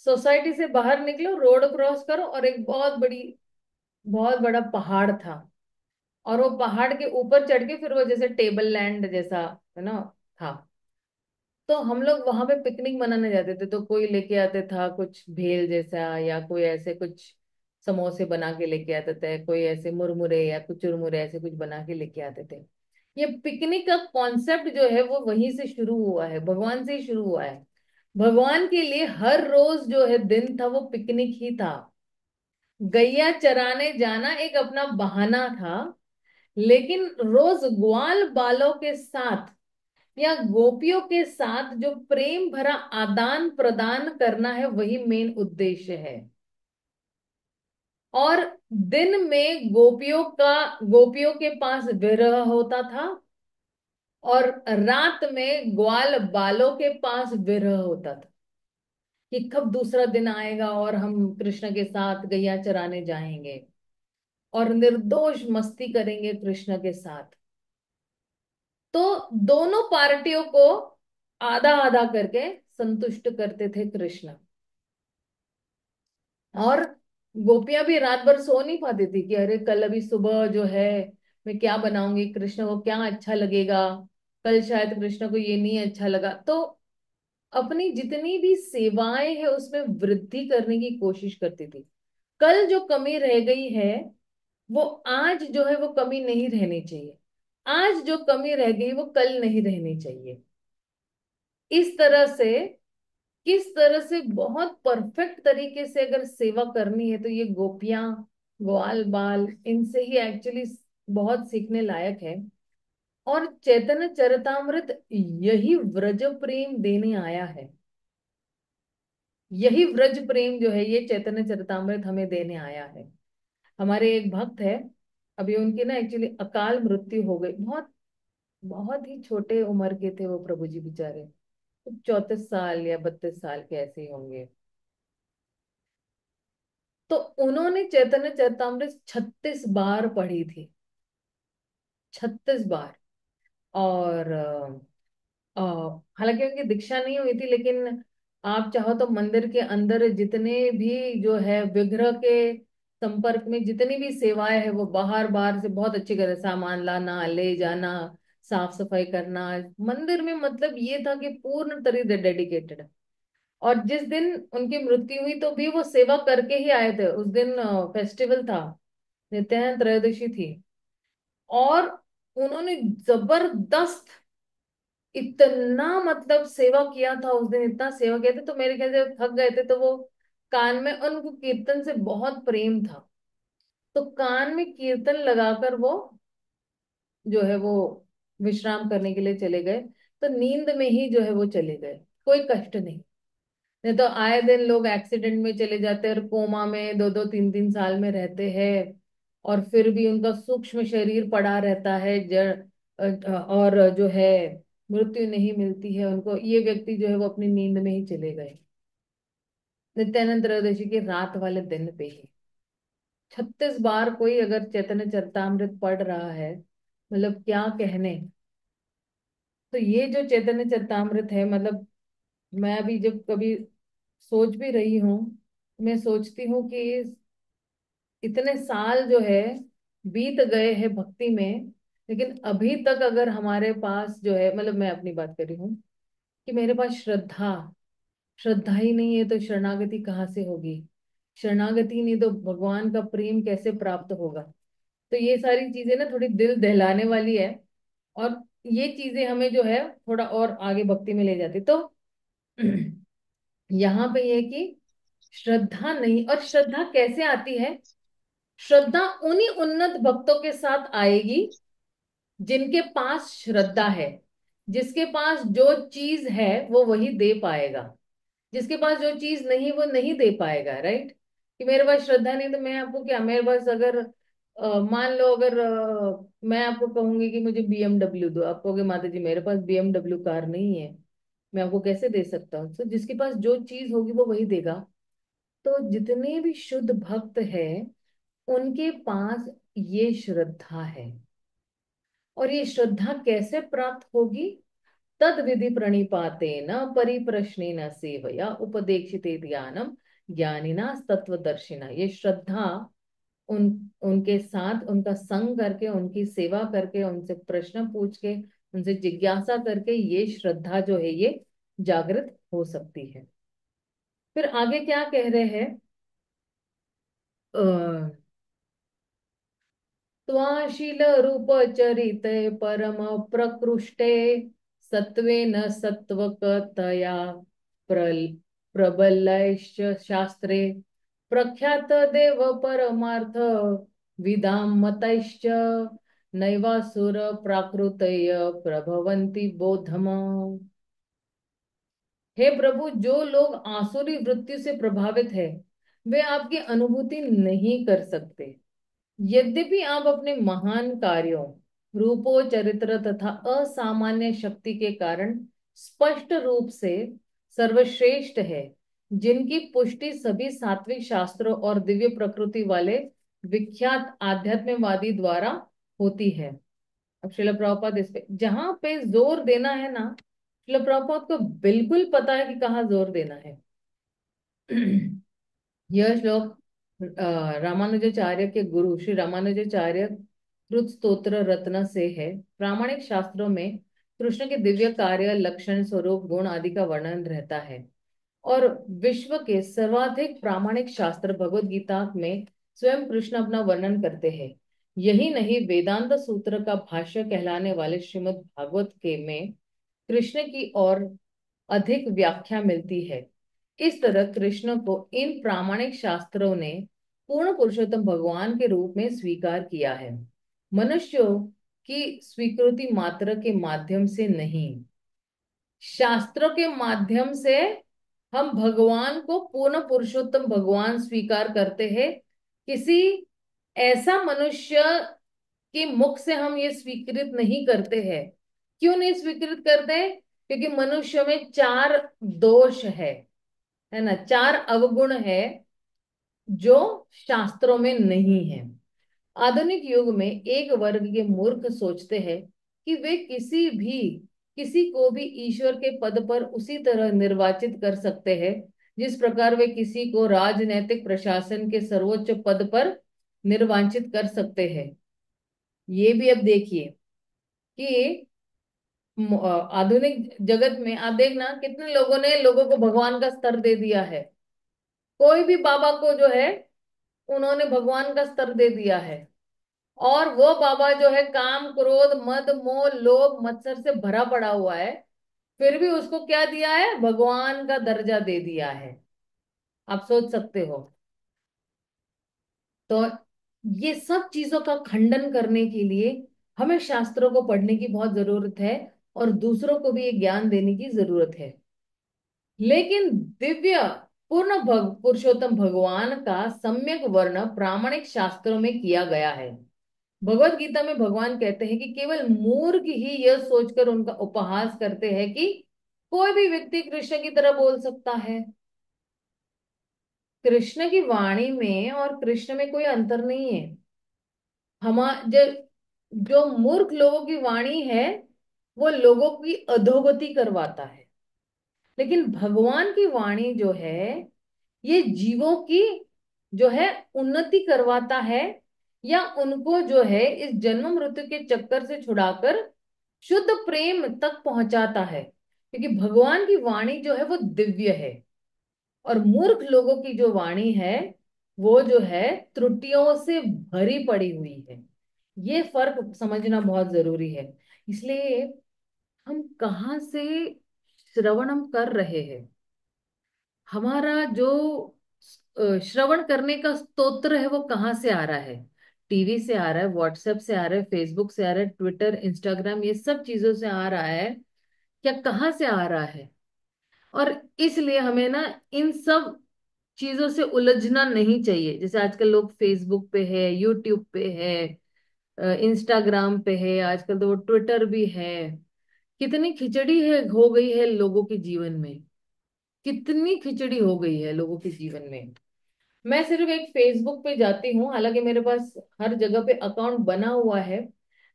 Speaker 1: सोसाइटी से बाहर निकलो, रोड क्रॉस करो और एक बहुत बड़ा पहाड़ था। और वो पहाड़ के ऊपर चढ़ के फिर वो जैसे टेबल लैंड जैसा, है ना, था। तो हम लोग वहां पे पिकनिक मनाने जाते थे, तो कोई लेके आते था कुछ भेल जैसा, या कोई ऐसे कुछ समोसे बना के लेके आते थे, कोई ऐसे मुरमुरे या कुछ चुरमुरे ऐसे कुछ बना के लेके आते थे। ये पिकनिक का कॉन्सेप्ट जो है वो वहीं से शुरू हुआ है, भगवान से ही शुरू हुआ है। भगवान के लिए हर रोज जो है दिन था वो पिकनिक ही था। गैया चराने जाना एक अपना बहाना था, लेकिन रोज ग्वाल बालों के साथ या गोपियों के साथ जो प्रेम भरा आदान प्रदान करना है वही मेन उद्देश्य है। और दिन में गोपियों के पास विरह होता था, और रात में ग्वाल बालों के पास विरह होता था कि कब दूसरा दिन आएगा और हम कृष्ण के साथ गैया चराने जाएंगे और निर्दोष मस्ती करेंगे कृष्ण के साथ। तो दोनों पार्टियों को आधा आधा करके संतुष्ट करते थे कृष्ण। और गोपियां भी रात भर सो नहीं पाती थी कि अरे कल अभी सुबह जो है मैं क्या बनाऊंगी, कृष्ण को क्या अच्छा लगेगा, कल शायद कृष्ण को ये नहीं अच्छा लगा। तो अपनी जितनी भी सेवाएं है उसमें वृद्धि करने की कोशिश करती थी। कल जो कमी रह गई है वो आज जो है वो कमी नहीं रहनी चाहिए, आज जो कमी रह गई वो कल नहीं रहनी चाहिए। इस तरह से, किस तरह से बहुत परफेक्ट तरीके से अगर सेवा करनी है तो ये गोपियां, ग्वाल बाल, इनसे ही एक्चुअली बहुत सीखने लायक है। और चैतन्य चरितामृत यही व्रज प्रेम देने आया है। यही व्रज प्रेम जो है ये चैतन्य चरितामृत हमें देने आया है। हमारे एक भक्त है, अभी उनकी ना एक्चुअली अकाल मृत्यु हो गई, बहुत बहुत ही छोटे उम्र के थे वो प्रभु जी बेचारे, 34 साल या 32 साल के ऐसे ही होंगे। तो उन्होंने चैतन्य चरितामृत 36 बार पढ़ी थी, 36 बार। और हालांकि उनकी दीक्षा नहीं हुई थी, लेकिन आप चाहो तो मंदिर के अंदर जितने भी जो है विग्रह के संपर्क में जितनी भी सेवाएं है वो बाहर बाहर से बहुत अच्छी तरह सामान लाना ले जाना, साफ सफाई करना मंदिर में, मतलब ये था कि पूर्ण तरह डेडिकेटेड। और जिस दिन उनकी मृत्यु हुई तो भी वो सेवा करके ही आए थे। उस दिन फेस्टिवल था, नित्यानंद त्रयोदशी थी। और उन्होंने जबरदस्त इतना मतलब सेवा किया था उस दिन, इतना सेवा किया था, तो मेरे ख्याल से थक गए थे तो वो कान में, उनको कीर्तन से बहुत प्रेम था, तो कान में कीर्तन लगाकर वो जो है वो विश्राम करने के लिए चले गए। तो नींद में ही जो है वो चले गए, कोई कष्ट नहीं। नहीं तो आए दिन लोग एक्सीडेंट में चले जाते हैं और कोमा में 2 2 3 3 साल में रहते हैं, और फिर भी उनका सूक्ष्म शरीर पड़ा रहता है जड़, और जो है मृत्यु नहीं मिलती है उनको। ये व्यक्ति जो है वो अपनी नींद में ही चले गए नित्यानंद त्रयोदशी के रात वाले दिन पे ही। 36 बार कोई अगर चैतन्य चरितामृत पढ़ रहा है, मतलब क्या कहने। तो ये जो चैतन्य चरितामृत है, मतलब मैं अभी जब कभी सोच भी रही हूँ, मैं सोचती हूँ कि इतने साल जो है बीत गए हैं भक्ति में, लेकिन अभी तक अगर हमारे पास जो है, मतलब मैं अपनी बात कर रही हूँ, कि मेरे पास श्रद्धा श्रद्धा ही नहीं है तो शरणागति कहाँ से होगी। शरणागति नहीं तो भगवान का प्रेम कैसे प्राप्त होगा। तो ये सारी चीजें ना थोड़ी दिल दहलाने वाली है। और ये चीजें हमें जो है थोड़ा और आगे भक्ति में ले जाती। तो यहाँ पे ये है कि श्रद्धा नहीं, और श्रद्धा कैसे आती है। श्रद्धा उन्हीं उन्नत भक्तों के साथ आएगी जिनके पास श्रद्धा है। जिसके पास जो चीज है वो वही दे पाएगा। जिसके पास जो चीज नहीं वो नहीं दे पाएगा, राइट। कि मेरे पास श्रद्धा नहीं तो मैं आपको क्या, मेरे पास अगर मान लो अगर मैं आपको कहूंगी कि मुझे बीएमडब्ल्यू दो, आप कहोगे माता जी मेरे पास बीएमडब्ल्यू कार नहीं है, मैं आपको कैसे दे सकता हूँ। तो जिसके पास जो चीज होगी वो वही देगा। तो जितने भी शुद्ध भक्त है उनके पास ये श्रद्धा है। और ये श्रद्धा कैसे प्राप्त होगी। तद विधि प्रणिपातेन परिप्रश्नेन सेवया उपदेक्षिते ध्यानम ज्ञानिना तत्वदर्शिना। ये श्रद्धा उन उनके साथ उनका संग करके, उनकी सेवा करके, उनसे प्रश्न पूछ के, उनसे जिज्ञासा करके ये श्रद्धा जो है ये जागृत हो सकती है। फिर आगे क्या कह रहे हैं। त्वाशील रूप चरिते परम प्रकृष्टे सत्वेन सत्वकतया प्रल प्रबलैश्च शास्त्रे प्रख्यात देव परमार्थ विदां मतैश्च नैवासुर प्राकृतय प्रभवन्ति बोधम। हे प्रभु, जो लोग आसुरी वृत्ति से प्रभावित है वे आपकी अनुभूति नहीं कर सकते। यद्यपि आप अपने महान कार्यों, रूपों, चरित्र तथा असामान्य शक्ति के कारण स्पष्ट रूप से सर्वश्रेष्ठ है, जिनकी पुष्टि सभी सात्विक शास्त्रों और दिव्य प्रकृति वाले विख्यात आध्यात्मवादी द्वारा होती है। अब श्रील प्रभुपाद इस पे जहां पे जोर देना है ना, श्रील प्रभुपाद को बिल्कुल पता है कि कहाँ जोर देना है। यह श्लोक रामानुजाचार्य के गुरु श्री रामानुजाचार्य कृत स्तोत्र रत्न से है। प्रामाणिक शास्त्रों में कृष्ण के दिव्य कार्य, लक्षण, स्वरूप, गुण आदि का वर्णन रहता है। और विश्व के सर्वाधिक प्रामाणिक शास्त्र भगवत गीता में स्वयं कृष्ण अपना वर्णन करते हैं। यही नहीं, वेदांत सूत्र का भाष्य कहलाने वाले श्रीमद् भागवत के में कृष्ण की और अधिक व्याख्या मिलती है। इस तरह कृष्ण को इन प्रामाणिक शास्त्रों ने पूर्ण पुरुषोत्तम भगवान के रूप में स्वीकार किया है, मनुष्यों की स्वीकृति मात्र के माध्यम से नहीं। शास्त्रों के माध्यम से हम भगवान को पूर्ण पुरुषोत्तम भगवान स्वीकार करते हैं। किसी ऐसा मनुष्य के मुख से हम ये स्वीकृत नहीं करते हैं। क्यों नहीं स्वीकृत करते। क्योंकि मनुष्य में चार दोष है ना, चार अवगुण है जो शास्त्रों में नहीं है। आधुनिक युग में एक वर्ग के मूर्ख सोचते हैं कि वे किसी को भी ईश्वर के पद पर उसी तरह निर्वाचित कर सकते हैं जिस प्रकार वे किसी को राजनैतिक प्रशासन के सर्वोच्च पद पर निर्वाचित कर सकते हैं। ये भी अब देखिए कि आधुनिक जगत में आप देखना कितने लोगों ने लोगों को भगवान का स्तर दे दिया है। कोई भी बाबा को जो है उन्होंने भगवान का स्तर दे दिया है। और वो बाबा जो है काम, क्रोध, मद, मोह, लोभ, मत्सर से भरा पड़ा हुआ है, फिर भी उसको क्या दिया है, भगवान का दर्जा दे दिया है। आप सोच सकते हो। तो ये सब चीजों का खंडन करने के लिए हमें शास्त्रों को पढ़ने की बहुत जरूरत है और दूसरों को भी ये ज्ञान देने की जरूरत है। लेकिन दिव्य पूर्ण पुरुषोत्तम भगवान का सम्यक वर्ण प्रामाणिक शास्त्रों में किया गया है। भगवत गीता में भगवान कहते हैं कि केवल मूर्ख ही यह सोचकर उनका उपहास करते हैं कि कोई भी व्यक्ति कृष्ण की तरह बोल सकता है। कृष्ण की वाणी में और कृष्ण में कोई अंतर नहीं है। जो जो मूर्ख लोगों की वाणी है वो लोगों की अधोगति करवाता है, लेकिन भगवान की वाणी जो है ये जीवों की जो है उन्नति करवाता है, या उनको जो है इस जन्म मृत्यु के चक्कर से छुड़ाकर शुद्ध प्रेम तक पहुंचाता है, क्योंकि भगवान की वाणी जो है वो दिव्य है। और मूर्ख लोगों की जो वाणी है वो जो है त्रुटियों से भरी पड़ी हुई है। ये फर्क समझना बहुत जरूरी है। इसलिए हम कहाँ से श्रवण हम कर रहे हैं, हमारा जो श्रवण करने का स्तोत्र है वो कहाँ से आ रहा है। टीवी से आ रहा है, व्हाट्सएप से आ रहा है, फेसबुक से आ रहा है, ट्विटर, इंस्टाग्राम, ये सब चीजों से आ रहा है, क्या कहाँ से आ रहा है। और इसलिए हमें ना इन सब चीजों से उलझना नहीं चाहिए। जैसे आजकल लोग फेसबुक पे है, यूट्यूब पे है, इंस्टाग्राम पे है, आजकल तो वो ट्विटर भी है। कितनी खिचड़ी है हो गई है लोगों के जीवन में, कितनी खिचड़ी हो गई है लोगों के जीवन में। मैं सिर्फ एक फेसबुक पे जाती हूँ, हालांकि मेरे पास हर जगह पे अकाउंट बना हुआ है,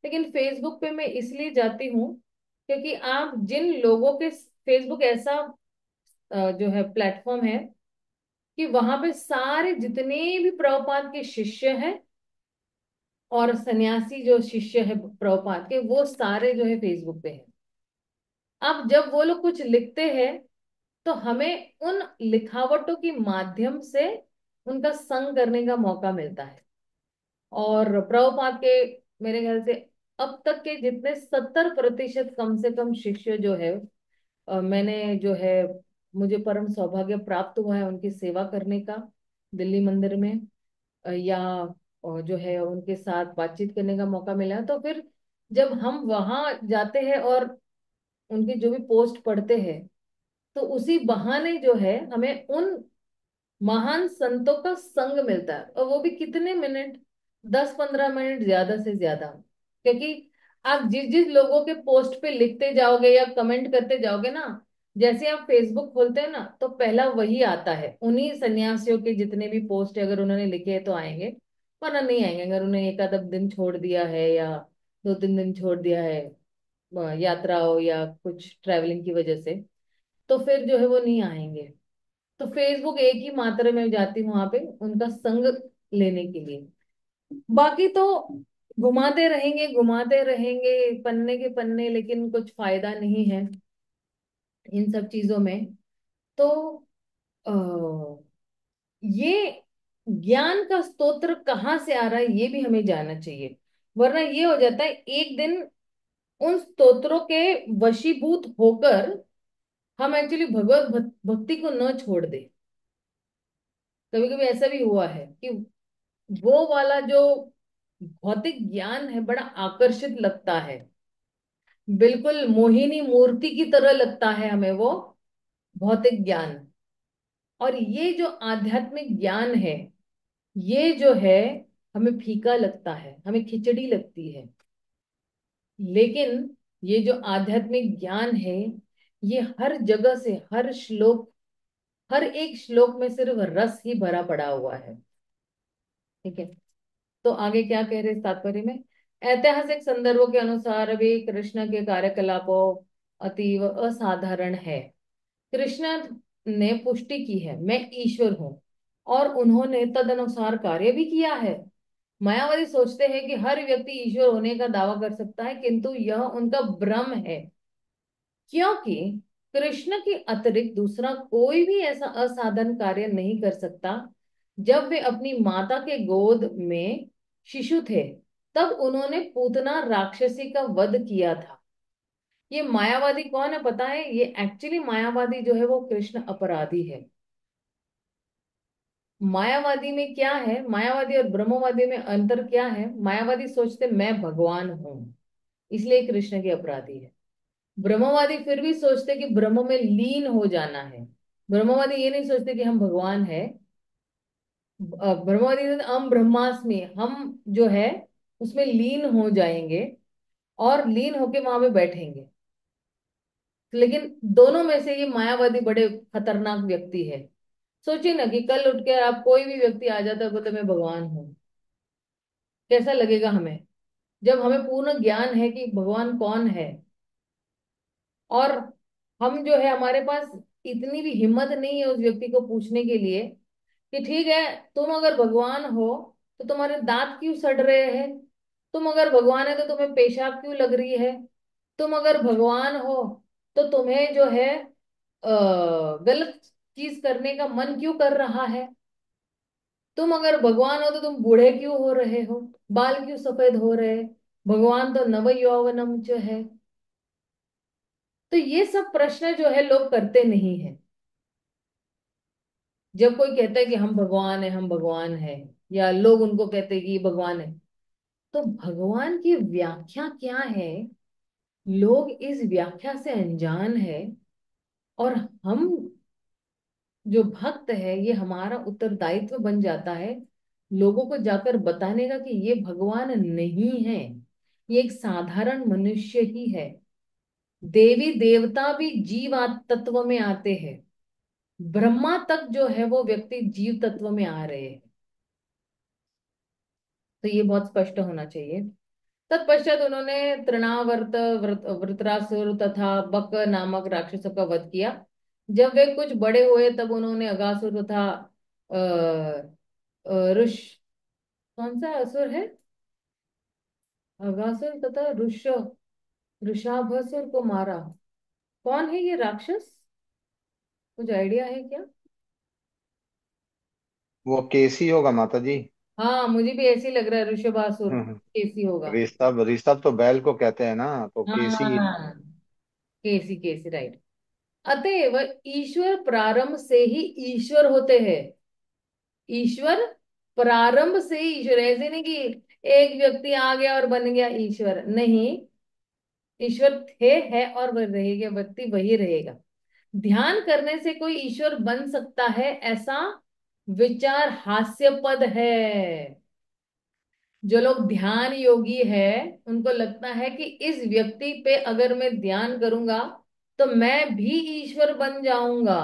Speaker 1: लेकिन फेसबुक पे मैं इसलिए जाती हूँ क्योंकि आप जिन लोगों के, फेसबुक ऐसा जो है प्लेटफॉर्म है कि वहां पे सारे जितने भी प्रभुपाद के शिष्य हैं और सन्यासी जो शिष्य है प्रभुपाद के, वो सारे जो है फेसबुक पे हैं। अब जब वो लोग कुछ लिखते हैं तो हमें उन लिखावटों के माध्यम से उनका संग करने का मौका मिलता है। और प्रभुपाद के मेरे ख्याल से अब तक के जितने 70% कम से कम शिष्य जो है, मैंने जो है, मुझे परम सौभाग्य प्राप्त हुआ है उनकी सेवा करने का दिल्ली मंदिर में, या जो है उनके साथ बातचीत करने का मौका मिला है। तो फिर जब हम वहां जाते हैं और उनके जो भी पोस्ट पढ़ते हैं, तो उसी बहाने जो है हमें उन महान संतों का संग मिलता है, और वो भी कितने मिनट, 10-15 मिनट ज्यादा से ज्यादा। क्योंकि आप जिस जिस लोगों के पोस्ट पे लिखते जाओगे या कमेंट करते जाओगे ना, जैसे आप फेसबुक खोलते हैं ना तो पहला वही आता है, उन्हीं सन्यासियों के जितने भी पोस्ट है, अगर उन्होंने लिखे हैं तो आएंगे, वरना नहीं आएंगे। अगर उन्होंने एक आधा दिन छोड़ दिया है या 2-3 दिन छोड़ दिया है यात्रा हो या कुछ ट्रैवलिंग की वजह से, तो फिर जो है वो नहीं आएंगे। तो फेसबुक एक ही मात्र में जाती हूँ वहां पे उनका संग लेने के लिए। बाकी तो घुमाते रहेंगे पन्ने के पन्ने, लेकिन कुछ फायदा नहीं है इन सब चीजों में। तो आ, ये ज्ञान का स्तोत्र कहाँ से आ रहा है ये भी हमें जानना चाहिए, वरना ये हो जाता है एक दिन उन स्तोत्रों के वशीभूत होकर हम एक्चुअली भगवत भक्ति को न छोड़ दे। कभी कभी ऐसा भी हुआ है कि वो वाला जो भौतिक ज्ञान है बड़ा आकर्षित लगता है, बिल्कुल मोहिनी मूर्ति की तरह लगता है हमें वो भौतिक ज्ञान। और ये जो आध्यात्मिक ज्ञान है ये जो है हमें फीका लगता है, हमें खिचड़ी लगती है। लेकिन ये जो आध्यात्मिक ज्ञान है ये हर जगह से, हर श्लोक, हर एक श्लोक में सिर्फ रस ही भरा पड़ा हुआ है। ठीक है, तो आगे क्या कह रहे हैं इस तात्पर्य में। ऐतिहासिक संदर्भों के अनुसार भी कृष्ण के कार्यकलापों अतीव असाधारण है। कृष्ण ने पुष्टि की है मैं ईश्वर हूँ, और उन्होंने तदनुसार कार्य भी किया है। मायावादी सोचते हैं कि हर व्यक्ति ईश्वर होने का दावा कर सकता है, किंतु यह उनका भ्रम है, क्योंकि कृष्ण के अतिरिक्त दूसरा कोई भी ऐसा असाधारण कार्य नहीं कर सकता। जब वे अपनी माता के गोद में शिशु थे तब उन्होंने पूतना राक्षसी का वध किया था। ये मायावादी कौन है पता है, ये एक्चुअली मायावादी जो है वो कृष्ण अपराधी है। मायावादी में क्या है, मायावादी और ब्रह्मवादी में अंतर क्या है, मायावादी सोचते मैं भगवान हूं इसलिए कृष्ण के अपराधी है। ब्रह्मवादी फिर भी सोचते कि ब्रह्म में लीन हो जाना है। ब्रह्मवादी ये नहीं सोचते कि हम भगवान है। ब्रह्मवादी सोचते, हम ब्रह्मास्मि, हम जो है उसमें लीन हो जाएंगे और लीन होके वहां पे बैठेंगे। लेकिन दोनों में से ये मायावादी बड़े खतरनाक व्यक्ति है। सोचिए ना कि कल उठ के आप कोई भी व्यक्ति आ जाता है बोलते मैं भगवान हूँ, कैसा लगेगा हमें? जब हमें पूर्ण ज्ञान है कि भगवान कौन है, और हम जो है हमारे पास इतनी भी हिम्मत नहीं है उस व्यक्ति को पूछने के लिए कि ठीक है, तुम अगर भगवान हो तो तुम्हारे दांत क्यों सड़ रहे हैं? तुम अगर भगवान है तो तुम्हें पेशाब क्यों लग रही है? तुम अगर भगवान हो तो तुम्हें जो है गलत चीज करने का मन क्यों कर रहा है? तुम अगर भगवान हो तो तुम बूढ़े क्यों हो रहे हो? बाल क्यों सफेद हो रहे हैं? भगवान तो नव यौवनम जो है। तो ये सब प्रश्न जो है लोग करते नहीं है। जब कोई कहता है कि हम भगवान है, हम भगवान है, या लोग उनको कहते हैं कि ये भगवान है, तो भगवान की व्याख्या क्या है? लोग इस व्याख्या से अनजान है। और हम जो भक्त है, ये हमारा उत्तरदायित्व बन जाता है लोगों को जाकर बताने का कि ये भगवान नहीं है, ये एक साधारण मनुष्य ही है। देवी देवता भी जीव तत्व में आते हैं। ब्रह्मा तक जो है वो व्यक्ति जीव तत्व में आ रहे हैं। तो ये बहुत स्पष्ट होना चाहिए। तत्पश्चात उन्होंने तृणावर्त, वृत्रासुर तथा बक नामक राक्षसों का वध किया। जब वे कुछ बड़े हुए तब उन्होंने अगासुर तथा ऋष, कौन सा असुर है? अगासुर तथा ऋषाभसुर को मारा। कौन है ये राक्षस? कुछ आइडिया है क्या?
Speaker 2: वो केसी होगा माता जी।
Speaker 1: हाँ, मुझे भी ऐसे ही लग रहा है, ऋषभासुर
Speaker 2: हम्म।
Speaker 1: कैसी होगा।
Speaker 2: ऋषभ ऋषभ तो बैल को कहते हैं ना, तो केसी।
Speaker 1: हाँ, केसी केसी, राइट। अतएव ईश्वर प्रारंभ से ही ईश्वर होते हैं। ईश्वर प्रारंभ से ही ईश्वर, ऐसे नहीं कि एक व्यक्ति आ गया और बन गया ईश्वर, नहीं। ईश्वर थे, है और वह रहेगा, व्यक्ति वही रहेगा। ध्यान करने से कोई ईश्वर बन सकता है, ऐसा विचार हास्यपद है। जो लोग ध्यान योगी है, उनको लगता है कि इस व्यक्ति पे अगर मैं ध्यान करूंगा तो मैं भी ईश्वर बन जाऊंगा।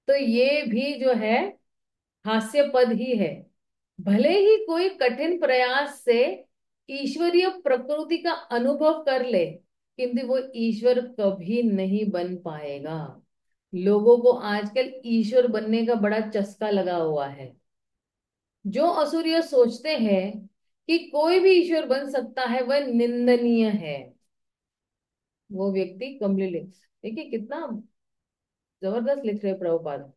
Speaker 1: तो ये भी जो है हास्यपद ही है। भले ही कोई कठिन प्रयास से ईश्वरीय प्रकृति का अनुभव कर ले, किंतु वो ईश्वर कभी नहीं बन पाएगा। लोगों को आजकल ईश्वर बनने का बड़ा चस्का लगा हुआ है। जो असुर ये सोचते हैं कि कोई भी ईश्वर बन सकता है, वह निंदनीय है। वो व्यक्ति कमली लिख, देखिए कितना जबरदस्त लिख रहे हैं प्रभुपाद।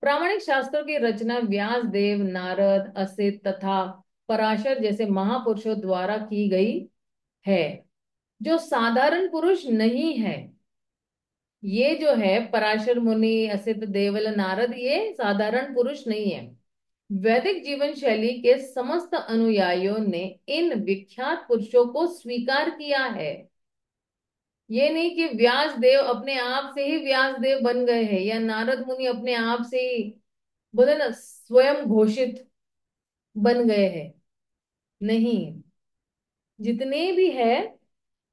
Speaker 1: प्रामाणिक शास्त्रों की रचना व्यास देव, नारद, असित तथा पराशर जैसे महापुरुषों द्वारा की गई है, जो साधारण पुरुष नहीं है। ये जो है पराशर मुनि, असित, देवल, नारद, ये साधारण पुरुष नहीं है। वैदिक जीवन शैली के समस्त अनुयायियों ने इन विख्यात पुरुषों को स्वीकार किया है। ये नहीं कि व्यास देव अपने आप से ही व्यास देव बन गए हैं, या नारद मुनि अपने आप से ही, बोले ना, स्वयं घोषित बन गए हैं। नहीं, जितने भी है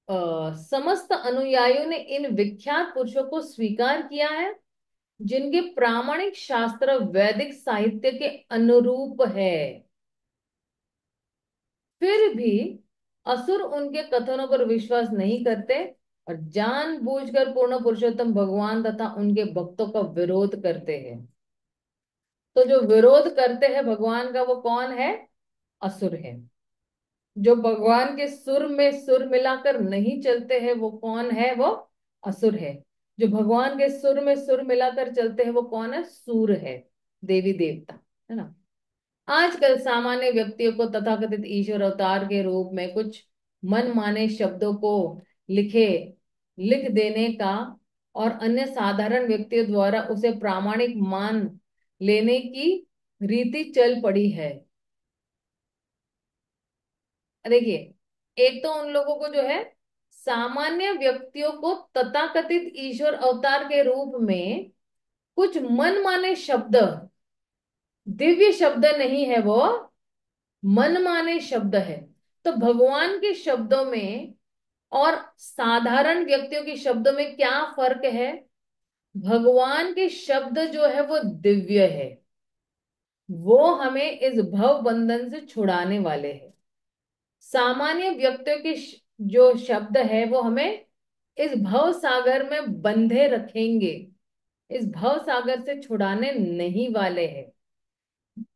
Speaker 1: समस्त अनुयायियों ने इन विख्यात पुरुषों को स्वीकार किया है, जिनके प्रामाणिक शास्त्र वैदिक साहित्य के अनुरूप है। फिर भी असुर उनके कथनों पर विश्वास नहीं करते और जानबूझकर पूर्ण पुरुषोत्तम भगवान तथा उनके भक्तों का विरोध करते हैं। तो जो विरोध करते हैं भगवान का, वो कौन है? असुर है। जो भगवान के सुर में सुर मिलाकर नहीं चलते हैं, वो कौन है? वो असुर है। जो भगवान के सुर में सुर मिलाकर चलते हैं, वो कौन है? सूर है, देवी देवता, है ना। आजकल सामान्य व्यक्तियों को तथाकथित ईश्वर अवतार के रूप में कुछ मन माने शब्दों को लिखे लिख देने का, और अन्य साधारण व्यक्तियों द्वारा उसे प्रामाणिक मान लेने की रीति चल पड़ी है। देखिए, एक तो उन लोगों को जो है, सामान्य व्यक्तियों को तथाकथित ईश्वर अवतार के रूप में कुछ मन माने शब्द, दिव्य शब्द नहीं है वो, मनमाने शब्द है। तो भगवान के शब्दों में और साधारण व्यक्तियों के शब्दों में क्या फर्क है? भगवान के शब्द जो है वो दिव्य है, वो हमें इस भव बंधन से छुड़ाने वाले हैं। सामान्य व्यक्तियों के जो शब्द है वो हमें इस भव सागर में बंधे रखेंगे, इस भव सागर से छुड़ाने नहीं वाले हैं।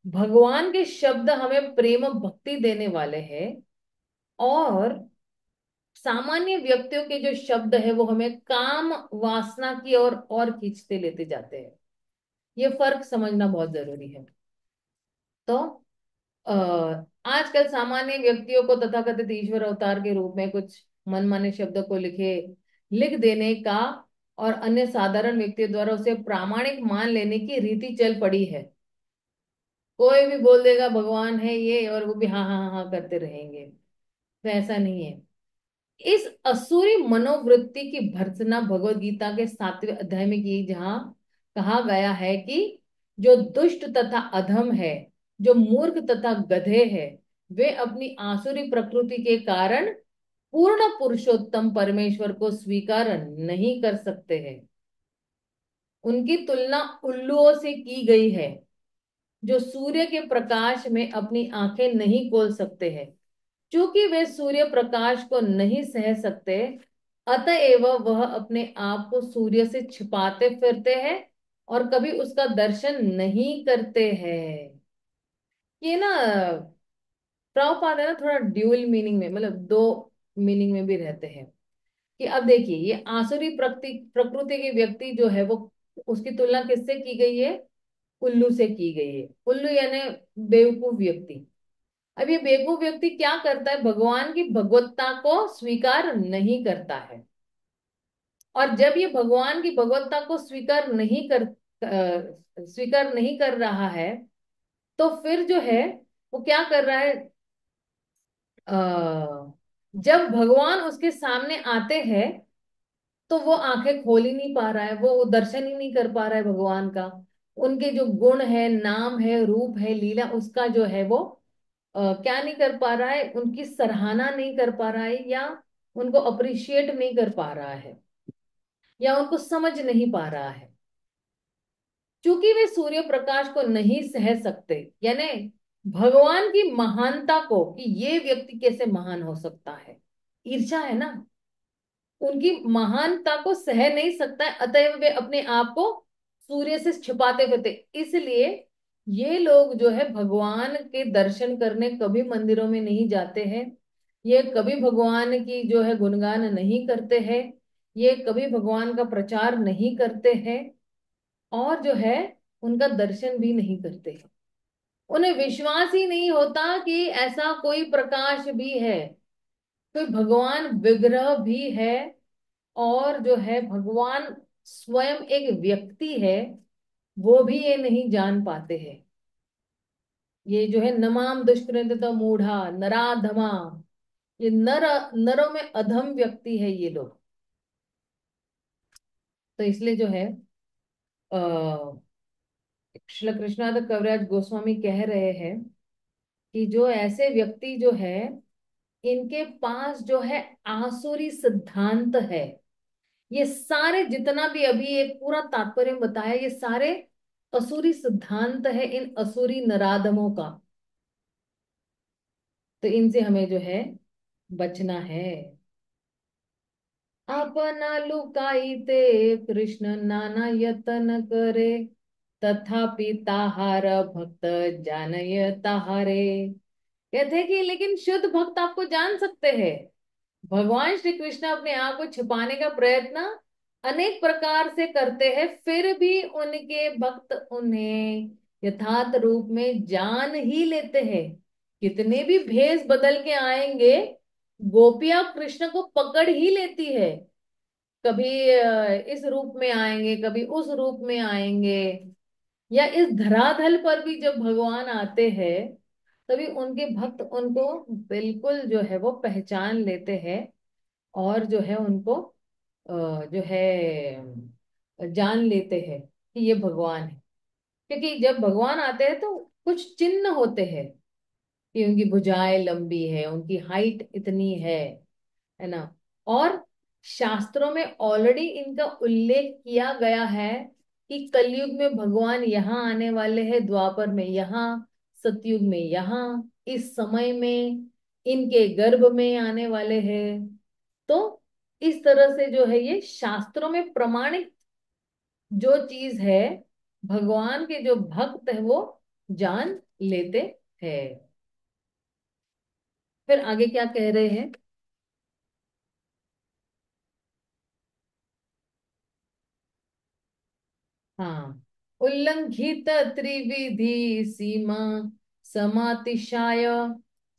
Speaker 1: भगवान के शब्द हमें प्रेम भक्ति देने वाले हैं, और सामान्य व्यक्तियों के जो शब्द है वो हमें काम वासना की और खींचते लेते जाते हैं। ये फर्क समझना बहुत जरूरी है। तो अ, आजकल सामान्य व्यक्तियों को तथाकथित ईश्वर अवतार के रूप में कुछ मनमाने शब्दों को लिख देने का और अन्य साधारण व्यक्तियों द्वारा उसे प्रामाणिक मान लेने की रीति चल पड़ी है। कोई भी बोल देगा भगवान है ये, और वो भी हाँ हाँ हाँ हाँ करते रहेंगे। तो ऐसा नहीं है। इस असुरी मनोवृत्ति की भर्त्सना भगवत गीता के 7वें अध्याय में की, जहां कहा गया है कि जो दुष्ट तथा अधम है, जो मूर्ख तथा गधे है, वे अपनी आसुरी प्रकृति के कारण पूर्ण पुरुषोत्तम परमेश्वर को स्वीकार नहीं कर सकते हैं। उनकी तुलना उल्लुओं से की गई है, जो सूर्य के प्रकाश में अपनी आंखें नहीं खोल सकते हैं। चूंकि वे सूर्य प्रकाश को नहीं सह सकते, अतएव वह अपने आप को सूर्य से छिपाते फिरते हैं और कभी उसका दर्शन नहीं करते हैं। ये ना, प्रभुपाद है ना, थोड़ा ड्यूअल मीनिंग में, मतलब दो मीनिंग में भी रहते हैं। कि अब देखिए, ये आसुरी प्रकृति प्रकृति के व्यक्ति जो है वो, उसकी तुलना किससे की गई है? उल्लू से की गई है। उल्लू यानी बेवकूफ व्यक्ति। अब ये बेवकूफ व्यक्ति क्या करता है? भगवान की भगवत्ता को स्वीकार नहीं करता है। और जब ये भगवान की भगवत्ता को स्वीकार नहीं कर रहा है, तो फिर जो है वो क्या कर रहा है? जब भगवान उसके सामने आते हैं तो वो आंखें खोल ही नहीं पा रहा है, वो दर्शन ही नहीं कर पा रहा है भगवान का। उनके जो गुण है, नाम है, रूप है, लीला, उसका जो है वो क्या नहीं कर पा रहा है? उनकी सराहना नहीं कर पा रहा है, या उनको अप्रिशिएट नहीं कर पा रहा है, या उनको समझ नहीं पा रहा है। क्योंकि वे सूर्य प्रकाश को नहीं सह सकते, यानी भगवान की महानता को, कि ये व्यक्ति कैसे महान हो सकता है, ईर्ष्या है ना, उनकी महानता को सह नहीं सकता है, अतएव वे अपने आप को सूर्य से छिपाते फिरते। इसलिए ये लोग जो है भगवान के दर्शन करने कभी मंदिरों में नहीं जाते हैं, ये कभी भगवान की जो है गुणगान नहीं करते हैं, ये कभी भगवान का प्रचार नहीं करते हैं, और जो है उनका दर्शन भी नहीं करते हैं। उन्हें विश्वास ही नहीं होता कि ऐसा कोई प्रकाश भी है, कोई भगवान विग्रह भी है, और जो है भगवान स्वयं एक व्यक्ति है, वो भी ये नहीं जान पाते हैं। ये जो है नमाम दुष्कृत मूढ़ा नराधमा, ये नरों में अधम व्यक्ति है ये लोग। तो इसलिए जो है आ, श्री कृष्णानंद कविराज गोस्वामी कह रहे हैं कि जो ऐसे व्यक्ति जो है, इनके पास जो है आसुरी सिद्धांत है। ये सारे जितना भी अभी एक पूरा तात्पर्य बताया, ये सारे असुरी सिद्धांत है इन असुरी नराधमों का। तो इनसे हमें जो है बचना है। अपना लुकाईते कृष्ण नाना यतन करे, तथापि ताहार भक्त जानय ताहारे। कहते हैं कि लेकिन शुद्ध भक्त आपको जान सकते हैं। भगवान श्री कृष्ण अपने आप को छिपाने का प्रयत्न अनेक प्रकार से करते हैं, फिर भी उनके भक्त उन्हें यथार्थ रूप में जान ही लेते हैं। कितने भी भेष बदल के आएंगे, गोपियां कृष्ण को पकड़ ही लेती है। कभी इस रूप में आएंगे, कभी उस रूप में आएंगे, या इस धरातल पर भी जब भगवान आते हैं, तभी उनके भक्त उनको बिल्कुल जो है वो पहचान लेते हैं, और जो है उनको जो है जान लेते हैं कि ये भगवान है। क्योंकि जब भगवान आते हैं तो कुछ चिन्ह होते हैं, कि उनकी भुजाएं लंबी है, उनकी हाइट इतनी है ना, और शास्त्रों में ऑलरेडी इनका उल्लेख किया गया है कि कलयुग में भगवान यहाँ आने वाले हैं, द्वापर में यहाँ, सतयुग में यहाँ, इस समय में इनके गर्भ में आने वाले हैं। तो इस तरह से जो है ये शास्त्रों में प्रमाणित जो चीज है, भगवान के जो भक्त है वो जान लेते हैं। फिर आगे क्या कह रहे हैं? हाँ, उल्लंघित त्रिविधि सीमा समातिशाय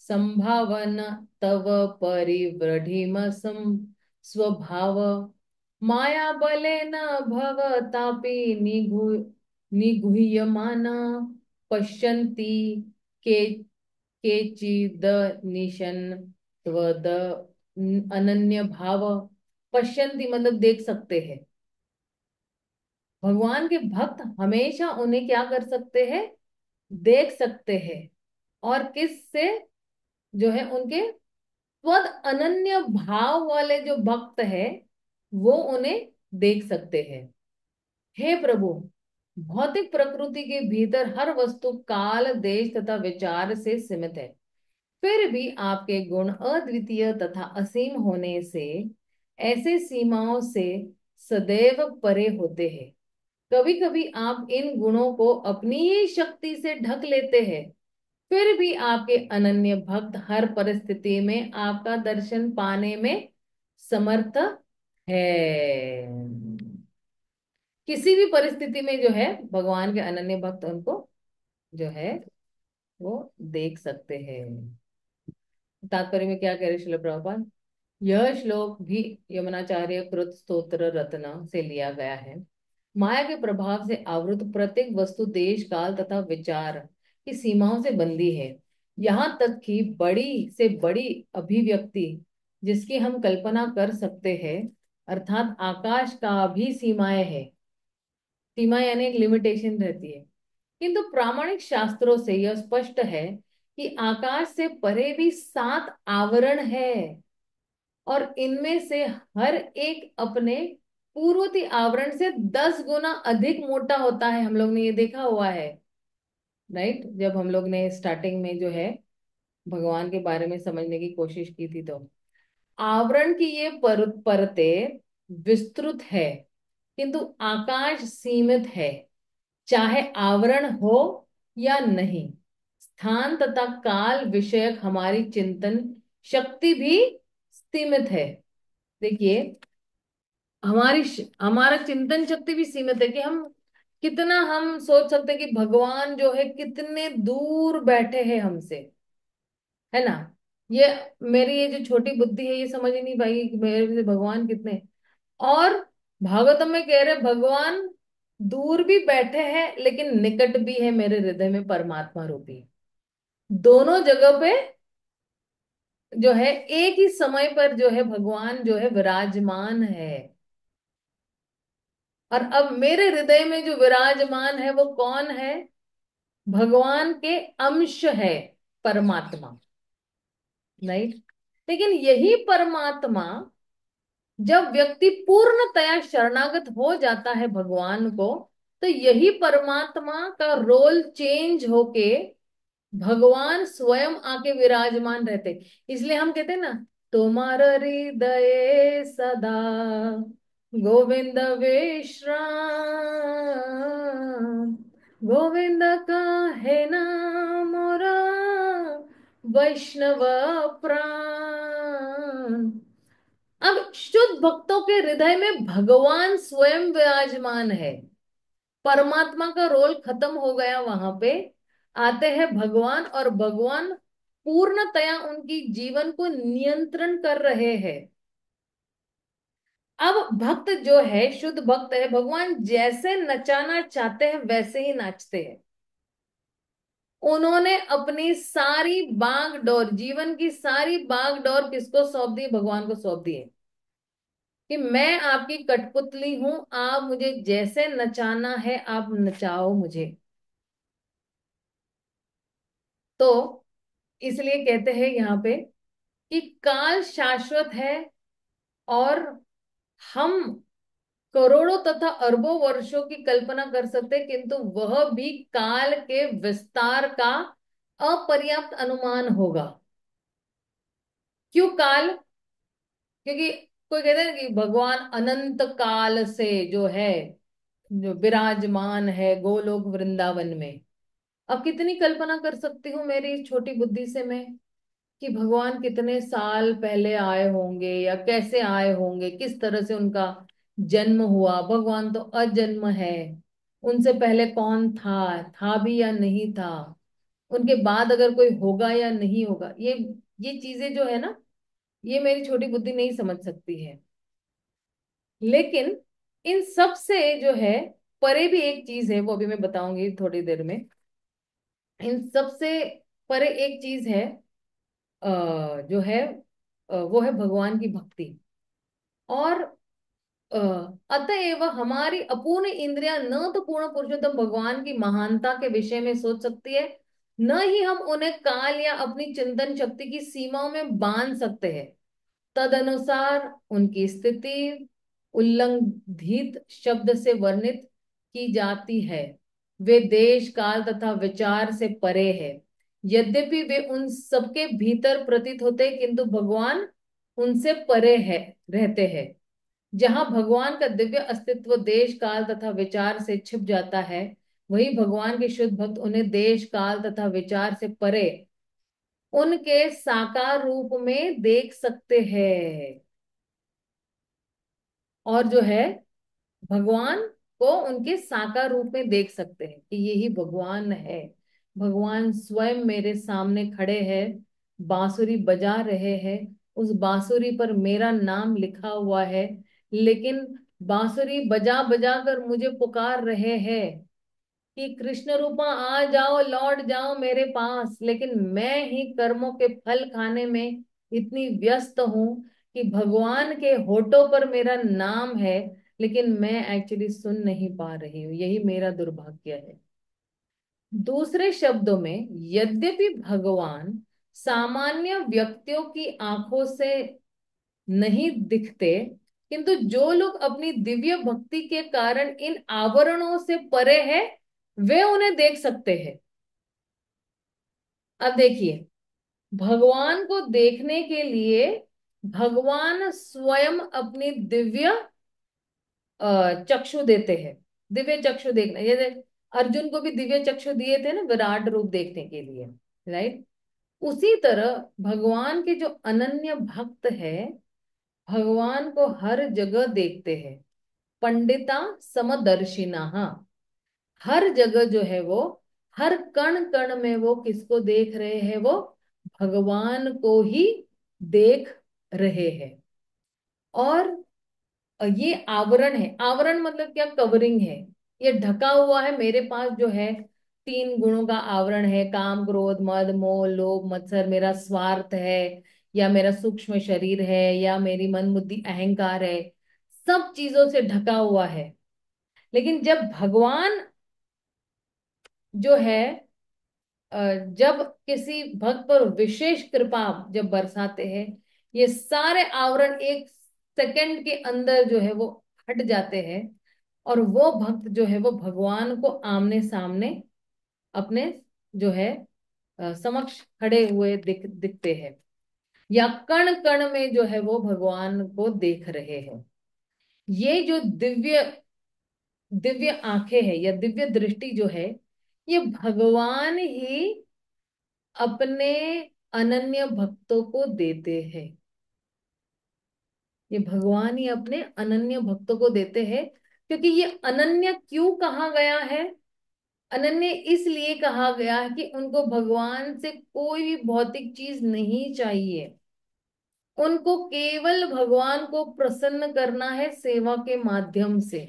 Speaker 1: संभावन तव परिव्रढिमसं स्वभाव माया बलेन भवतापि निगुह्यमान पश्यन्ति के केचिद निशन त्वद अनन्य भाव। पश्यन्ति मतलब देख सकते हैं। भगवान के भक्त हमेशा उन्हें क्या कर सकते हैं? देख सकते हैं। और किस से? जो है उनके स्वद अनन्य भाव वाले जो भक्त है वो उन्हें देख सकते हैं। हे प्रभु, भौतिक प्रकृति के भीतर हर वस्तु काल देश तथा विचार से सीमित है। फिर भी आपके गुण अद्वितीय तथा असीम होने से ऐसे सीमाओं से सदैव परे होते हैं। कभी कभी आप इन गुणों को अपनी ही शक्ति से ढक लेते हैं। फिर भी आपके अनन्य भक्त हर परिस्थिति में आपका दर्शन पाने में समर्थ है। किसी भी परिस्थिति में जो है भगवान के अनन्य भक्त उनको जो है वो देख सकते हैं। तात्पर्य में क्या कह रहे श्रील प्रभुपाद? यह श्लोक भी यमुनाचार्य कृत स्तोत्र रत्न से लिया गया है। माया के प्रभाव से आवृत प्रत्येक वस्तु देश काल तथा विचार की सीमाओं से बंधी है। यहाँ तक कि बड़ी से बड़ी अभिव्यक्ति जिसकी हम कल्पना कर सकते हैं, अर्थात आकाश का भी सीमाएं है। सीमा यानी एक लिमिटेशन रहती है। किंतु प्रामाणिक शास्त्रों से यह स्पष्ट है कि आकाश से परे भी 7 आवरण है, और इनमें से हर एक अपने पूर्ववर्ती आवरण से 10 गुना अधिक मोटा होता है। हम लोग ने ये देखा हुआ है, राइट? जब हम लोग ने स्टार्टिंग में जो है भगवान के बारे में समझने की कोशिश की थी, तो आवरण की ये परतें विस्तृत है, किंतु आकाश सीमित है। चाहे आवरण हो या नहीं, स्थान तथा काल विषयक हमारी चिंतन शक्ति भी सीमित है। देखिए, हमारा चिंतन शक्ति भी सीमित है कि हम कितना हम सोच सकते हैं कि भगवान जो है कितने दूर बैठे हैं हमसे, है ना? ये मेरी ये जो छोटी बुद्धि है ये समझ ही नहीं पाएगी कि मेरे से भगवान कितने। और भागवतम में कह रहे भगवान दूर भी बैठे हैं लेकिन निकट भी है, मेरे हृदय में परमात्मा रूपी। दोनों जगह पे जो है एक ही समय पर जो है भगवान जो है विराजमान है। और अब मेरे हृदय में जो विराजमान है वो कौन है? भगवान के अंश है, परमात्मा, राइट? लेकिन यही परमात्मा जब व्यक्ति पूर्णतया शरणागत हो जाता है भगवान को, तो यही परमात्मा का रोल चेंज होके भगवान स्वयं आके विराजमान रहते। इसलिए हम कहते हैं ना, तुम्हार हृदय सदा गोविंद विश्राम, गोविंद का है नाम मोरा वैष्णव प्राण। अब शुद्ध भक्तों के हृदय में भगवान स्वयं विराजमान है। परमात्मा का रोल खत्म हो गया, वहां पे आते हैं भगवान, और भगवान पूर्णतया उनकी जीवन को नियंत्रण कर रहे हैं। अब भक्त जो है, शुद्ध भक्त है, भगवान जैसे नचाना चाहते हैं वैसे ही नाचते हैं। उन्होंने अपनी सारी बागडोर, जीवन की सारी बागडोर किसको सौंप दी? भगवान को सौंप दी है कि मैं आपकी कठपुतली हूं, आप मुझे जैसे नचाना है आप नचाओ मुझे। तो इसलिए कहते हैं यहाँ पे कि काल शाश्वत है, और हम करोड़ों तथा अरबों वर्षों की कल्पना कर सकते हैं, किंतु वह भी काल के विस्तार का अपर्याप्त अनुमान होगा। क्यों काल? क्योंकि कोई कहते हैं ना कि भगवान अनंत काल से जो है, जो विराजमान है गोलोक वृंदावन में। अब कितनी कल्पना कर सकती हूँ मेरी छोटी बुद्धि से मैं, कि भगवान कितने साल पहले आए होंगे या कैसे आए होंगे, किस तरह से उनका जन्म हुआ। भगवान तो अजन्म है, उनसे पहले कौन था भी या नहीं था, उनके बाद अगर कोई होगा या नहीं होगा। ये चीजें जो है ना, ये मेरी छोटी बुद्धि नहीं समझ सकती है। लेकिन इन सब से जो है परे भी एक चीज है, वो अभी मैं बताऊंगी थोड़ी देर में। इन सब से परे एक चीज है, जो है वो है भगवान की भक्ति। और अ, अतएव हमारी अपूर्ण इंद्रियां न तो पूर्ण पुरुषोत्तम भगवान की महानता के विषय में सोच सकती है, न ही हम उन्हें काल या अपनी चिंतन शक्ति की सीमाओं में बांध सकते हैं। तदनुसार उनकी स्थिति उल्लंघित शब्द से वर्णित की जाती है। वे देश काल तथा विचार से परे है। यद्यपि वे उन सबके भीतर प्रतीत होते हैं, किंतु भगवान उनसे परे है, रहते हैं। जहां भगवान का दिव्य अस्तित्व देश काल तथा विचार से छिप जाता है, वही भगवान के शुद्ध भक्त उन्हें देश काल तथा विचार से परे उनके साकार रूप में देख सकते हैं। और जो है भगवान को उनके साकार रूप में देख सकते हैं कि यही भगवान है। भगवान स्वयं मेरे सामने खड़े हैं, बांसुरी बजा रहे हैं, उस बांसुरी पर मेरा नाम लिखा हुआ है। लेकिन बांसुरी बजा बजा कर मुझे पुकार रहे हैं कि कृष्ण रूपा आ जाओ, लौट जाओ मेरे पास। लेकिन मैं ही कर्मों के फल खाने में इतनी व्यस्त हूं कि भगवान के होठों पर मेरा नाम है, लेकिन मैं एक्चुअली सुन नहीं पा रही हूँ। यही मेरा दुर्भाग्य है। दूसरे शब्दों में, यद्यपि भगवान सामान्य व्यक्तियों की आंखों से नहीं दिखते, किंतु जो लोग अपनी दिव्य भक्ति के कारण इन आवरणों से परे हैं, वे उन्हें देख सकते हैं। अब देखिए, भगवान को देखने के लिए भगवान स्वयं अपनी दिव्य चक्षु देते हैं। दिव्य चक्षु देखना, जैसे अर्जुन को भी दिव्य चक्षु दिए थे ना विराट रूप देखने के लिए, राइट? उसी तरह भगवान के जो अनन्य भक्त है, भगवान को हर जगह देखते हैं। पंडिता समदर्शिना, हर जगह जो है वो, हर कण कण में वो किसको देख रहे हैं? वो भगवान को ही देख रहे हैं। और ये आवरण है। आवरण मतलब क्या? कवरिंग है। ये ढका हुआ है मेरे पास जो है, तीन गुणों का आवरण है, काम क्रोध मद मोह लोभ मत्सर, मेरा स्वार्थ है, या मेरा सूक्ष्म शरीर है, या मेरी मन बुद्धि अहंकार है। सब चीजों से ढका हुआ है। लेकिन जब भगवान जो है, जब किसी भक्त पर विशेष कृपा जब बरसाते हैं, ये सारे आवरण एक सेकंड के अंदर जो है वो हट जाते हैं। और वो भक्त जो है वो भगवान को आमने सामने अपने जो है समक्ष खड़े हुए दिखते हैं, या कण कण में जो है वो भगवान को देख रहे हैं। ये जो दिव्य दिव्य आंखें है या दिव्य दृष्टि जो है, ये भगवान ही अपने अनन्य भक्तों को देते हैं। ये भगवान ही अपने अनन्य भक्तों को देते हैं। क्योंकि ये अनन्य क्यों कहा गया है? अनन्य इसलिए कहा गया है कि उनको भगवान से कोई भी भौतिक चीज नहीं चाहिए। उनको केवल भगवान को प्रसन्न करना है सेवा के माध्यम से।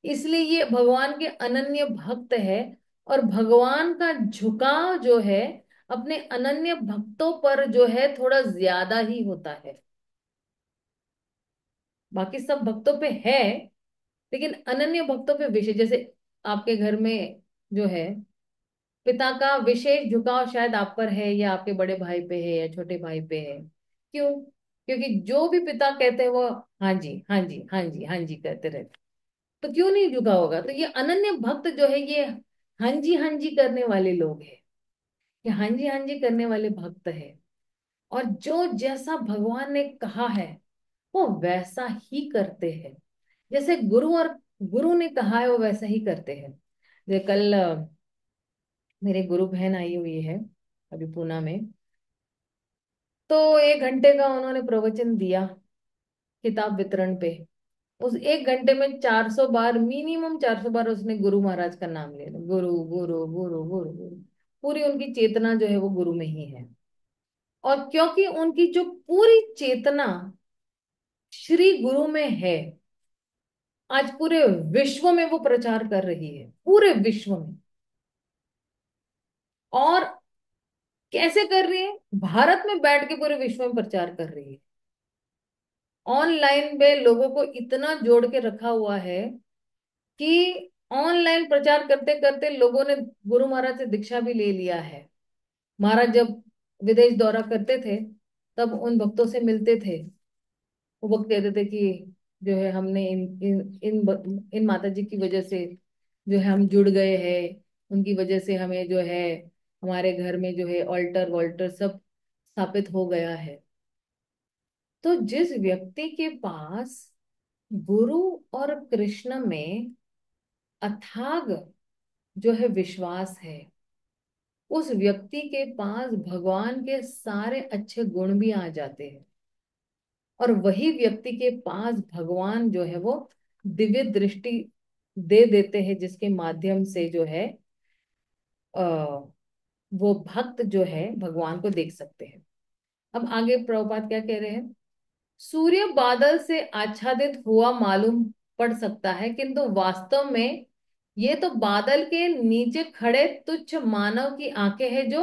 Speaker 1: इसलिए ये भगवान के अनन्य भक्त है। और भगवान का झुकाव जो है अपने अनन्य भक्तों पर जो है थोड़ा ज्यादा ही होता है। बाकी सब भक्तों पे है, लेकिन अनन्य भक्तों पे विशेष। जैसे आपके घर में जो है, पिता का विशेष झुकाव शायद आप पर है, या आपके बड़े भाई पे है, या छोटे भाई पे है। क्यों? क्योंकि जो भी पिता कहते हैं वो हाँ जी, हाँ जी, हाँ जी, हाँ जी करते रहते। तो क्यों नहीं झुका होगा? तो ये अनन्य भक्त जो है ये हाँ जी करने वाले लोग हैं। ये हाँ जी करने वाले भक्त है। और जो जैसा भगवान ने कहा है वो वैसा ही करते हैं। जैसे गुरु ने कहा है वो वैसा ही करते हैं। जैसे कल मेरे गुरु बहन आई हुई है अभी पूना में। तो 1 घंटे का उन्होंने प्रवचन दिया किताब वितरण पे। उस 1 घंटे में 400 बार, मिनिमम 400 बार उसने गुरु महाराज का नाम लिया। गुरु गुरु गुरु गुरु गुरु। पूरी उनकी चेतना जो है वो गुरु में ही है। और क्योंकि उनकी जो पूरी चेतना श्री गुरु में है, आज पूरे विश्व में वो प्रचार कर रही है, पूरे विश्व में। और कैसे कर रही है? भारत में बैठ के पूरे विश्व में प्रचार कर रही है। ऑनलाइन पे लोगों को इतना जोड़ के रखा हुआ है कि ऑनलाइन प्रचार करते करते लोगों ने गुरु महाराज से दीक्षा भी ले लिया है। महाराज जब विदेश दौरा करते थे तब उन भक्तों से मिलते थे। वो भक्त कहते थे कि जो है हमने इन माता जी की वजह से जो है हम जुड़ गए हैं। उनकी वजह से हमें जो है हमारे घर में जो है ऑल्टर वॉल्टर सब स्थापित हो गया है। तो जिस व्यक्ति के पास गुरु और कृष्ण में अथाग जो है विश्वास है, उस व्यक्ति के पास भगवान के सारे अच्छे गुण भी आ जाते हैं। और वही व्यक्ति के पास भगवान जो है वो दिव्य दृष्टि दे देते हैं, जिसके माध्यम से जो है आ, वो भक्त जो है भगवान को देख सकते हैं। अब आगे प्रभुपाद क्या कह रहे हैं? सूर्य बादल से आच्छादित हुआ मालूम पड़ सकता है, किंतु वास्तव में ये तो बादल के नीचे खड़े तुच्छ मानव की आंखें हैं जो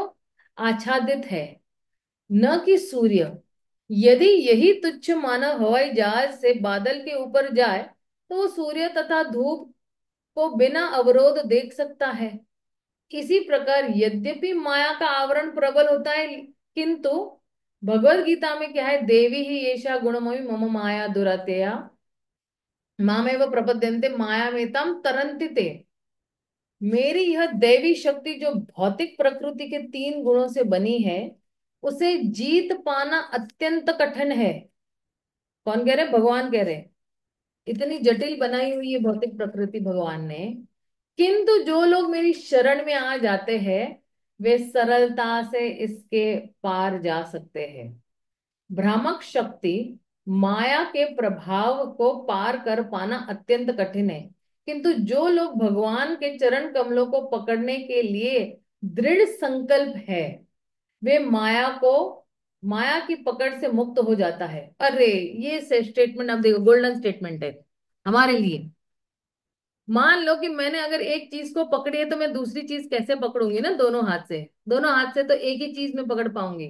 Speaker 1: आच्छादित है, न कि सूर्य। यदि यही तुच्छ मानव हवाई जहाज से बादल के ऊपर जाए तो वो सूर्य तथा धूप को बिना अवरोध देख सकता है। इसी प्रकार यद्यपि माया का आवरण प्रबल होता है, किंतु भगवत गीता में क्या है? देवी ही येषा गुणमयी मम माया दुरातेया मामेव प्रपद्यन्ते मायामेतां तरन्ति ते। मेरी यह दैवी शक्ति जो भौतिक प्रकृति के 3 गुणों से बनी है, उसे जीत पाना अत्यंत कठिन है। कौन कह रहे? भगवान कह रहे। इतनी जटिल बनाई हुई है भौतिक प्रकृति भगवान ने, किंतु जो लोग मेरी शरण में आ जाते हैं वे सरलता से इसके पार जा सकते हैं। भ्रामक शक्ति माया के प्रभाव को पार कर पाना अत्यंत कठिन है, किंतु जो लोग भगवान के चरण कमलों को पकड़ने के लिए दृढ़ संकल्प है वे माया की पकड़ से मुक्त हो जाता है। अरे ये स्टेटमेंट आप देखो, गोल्डन स्टेटमेंट है हमारे लिए। मान लो कि मैंने अगर एक चीज को पकड़ी है तो मैं दूसरी चीज कैसे पकड़ूंगी? ना दोनों हाथ से। दोनों हाथ से तो एक ही चीज में पकड़ पाऊंगी,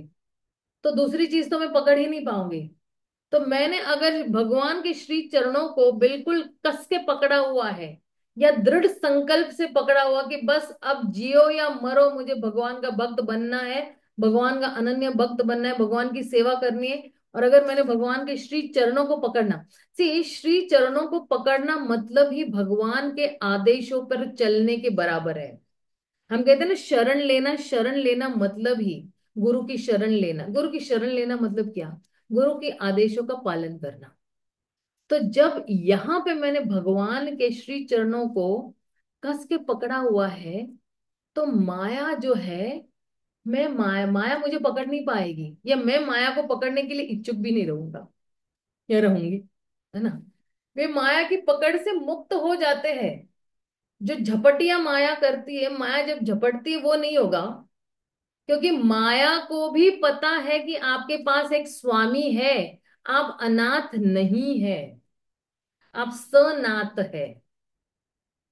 Speaker 1: तो दूसरी चीज तो मैं पकड़ ही नहीं पाऊंगी। तो मैंने अगर भगवान के श्री चरणों को बिल्कुल कस के पकड़ा हुआ है या दृढ़ संकल्प से पकड़ा हुआ कि बस अब जियो या मरो मुझे भगवान का भक्त बनना है, भगवान का अनन्य भक्त बनना है, भगवान की सेवा करनी है। और अगर मैंने भगवान के श्री चरणों को पकड़ना, सी श्री चरणों को पकड़ना मतलब ही भगवान के आदेशों पर चलने के बराबर है। हम कहते हैं ना शरण लेना, शरण लेना मतलब ही गुरु की शरण लेना। गुरु की शरण लेना मतलब क्या? गुरु के आदेशों का पालन करना। तो जब यहाँ पे मैंने भगवान के श्री चरणों को कस के पकड़ा हुआ है तो माया जो है, मैं माया मुझे पकड़ नहीं पाएगी, या मैं माया को पकड़ने के लिए इच्छुक भी नहीं रहूंगा या रहूंगी, है ना? वे माया की पकड़ से मुक्त हो जाते हैं। जो झपटिया माया करती है, माया जब झपटती है वो नहीं होगा, क्योंकि माया को भी पता है कि आपके पास एक स्वामी है। आप अनाथ नहीं है, आप सनाथ है।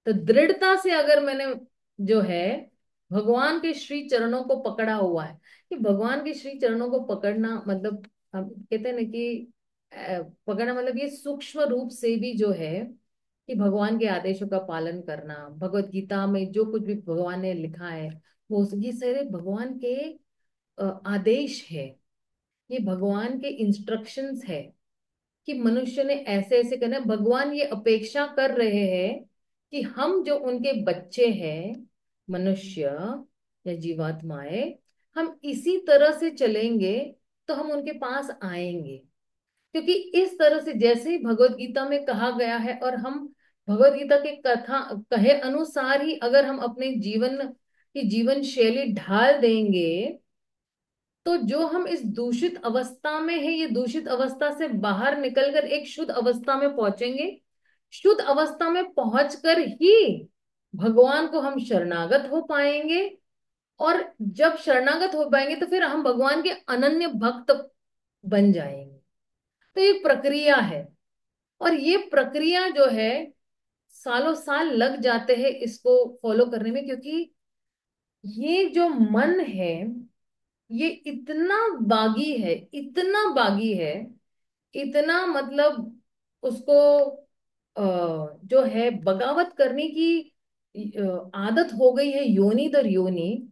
Speaker 1: तो दृढ़ता से अगर मैंने जो है भगवान के श्री चरणों को पकड़ा हुआ है, कि भगवान के श्री चरणों को पकड़ना मतलब हम कहते हैं ना कि पकड़ना मतलब ये सूक्ष्म रूप से भी जो है कि भगवान के आदेशों का पालन करना। भगवत गीता में जो कुछ भी भगवान ने लिखा है वो ये सारे भगवान के आदेश है। ये भगवान के इंस्ट्रक्शंस है कि मनुष्य ने ऐसे ऐसे करना है। भगवान ये अपेक्षा कर रहे हैं कि हम जो उनके बच्चे हैं, मनुष्य या जीवात्माएं, हम इसी तरह से चलेंगे तो हम उनके पास आएंगे। क्योंकि इस तरह से जैसे ही भगवत गीता में कहा गया है, और हम भगवत गीता के कथा कहे अनुसार ही अगर हम अपने जीवन की जीवन शैली ढाल देंगे, तो जो हम इस दूषित अवस्था में है, ये दूषित अवस्था से बाहर निकलकर एक शुद्ध अवस्था में पहुंचेंगे। शुद्ध अवस्था में पहुंचकर ही भगवान को हम शरणागत हो पाएंगे। और जब शरणागत हो पाएंगे तो फिर हम भगवान के अनन्य भक्त बन जाएंगे। तो ये प्रक्रिया है, और ये प्रक्रिया जो है सालों साल लग जाते हैं इसको फॉलो करने में। क्योंकि ये जो मन है, ये इतना बागी है, इतना बागी है, इतना मतलब उसको जो है बगावत करने की आदत हो गई है योनि दर योनि।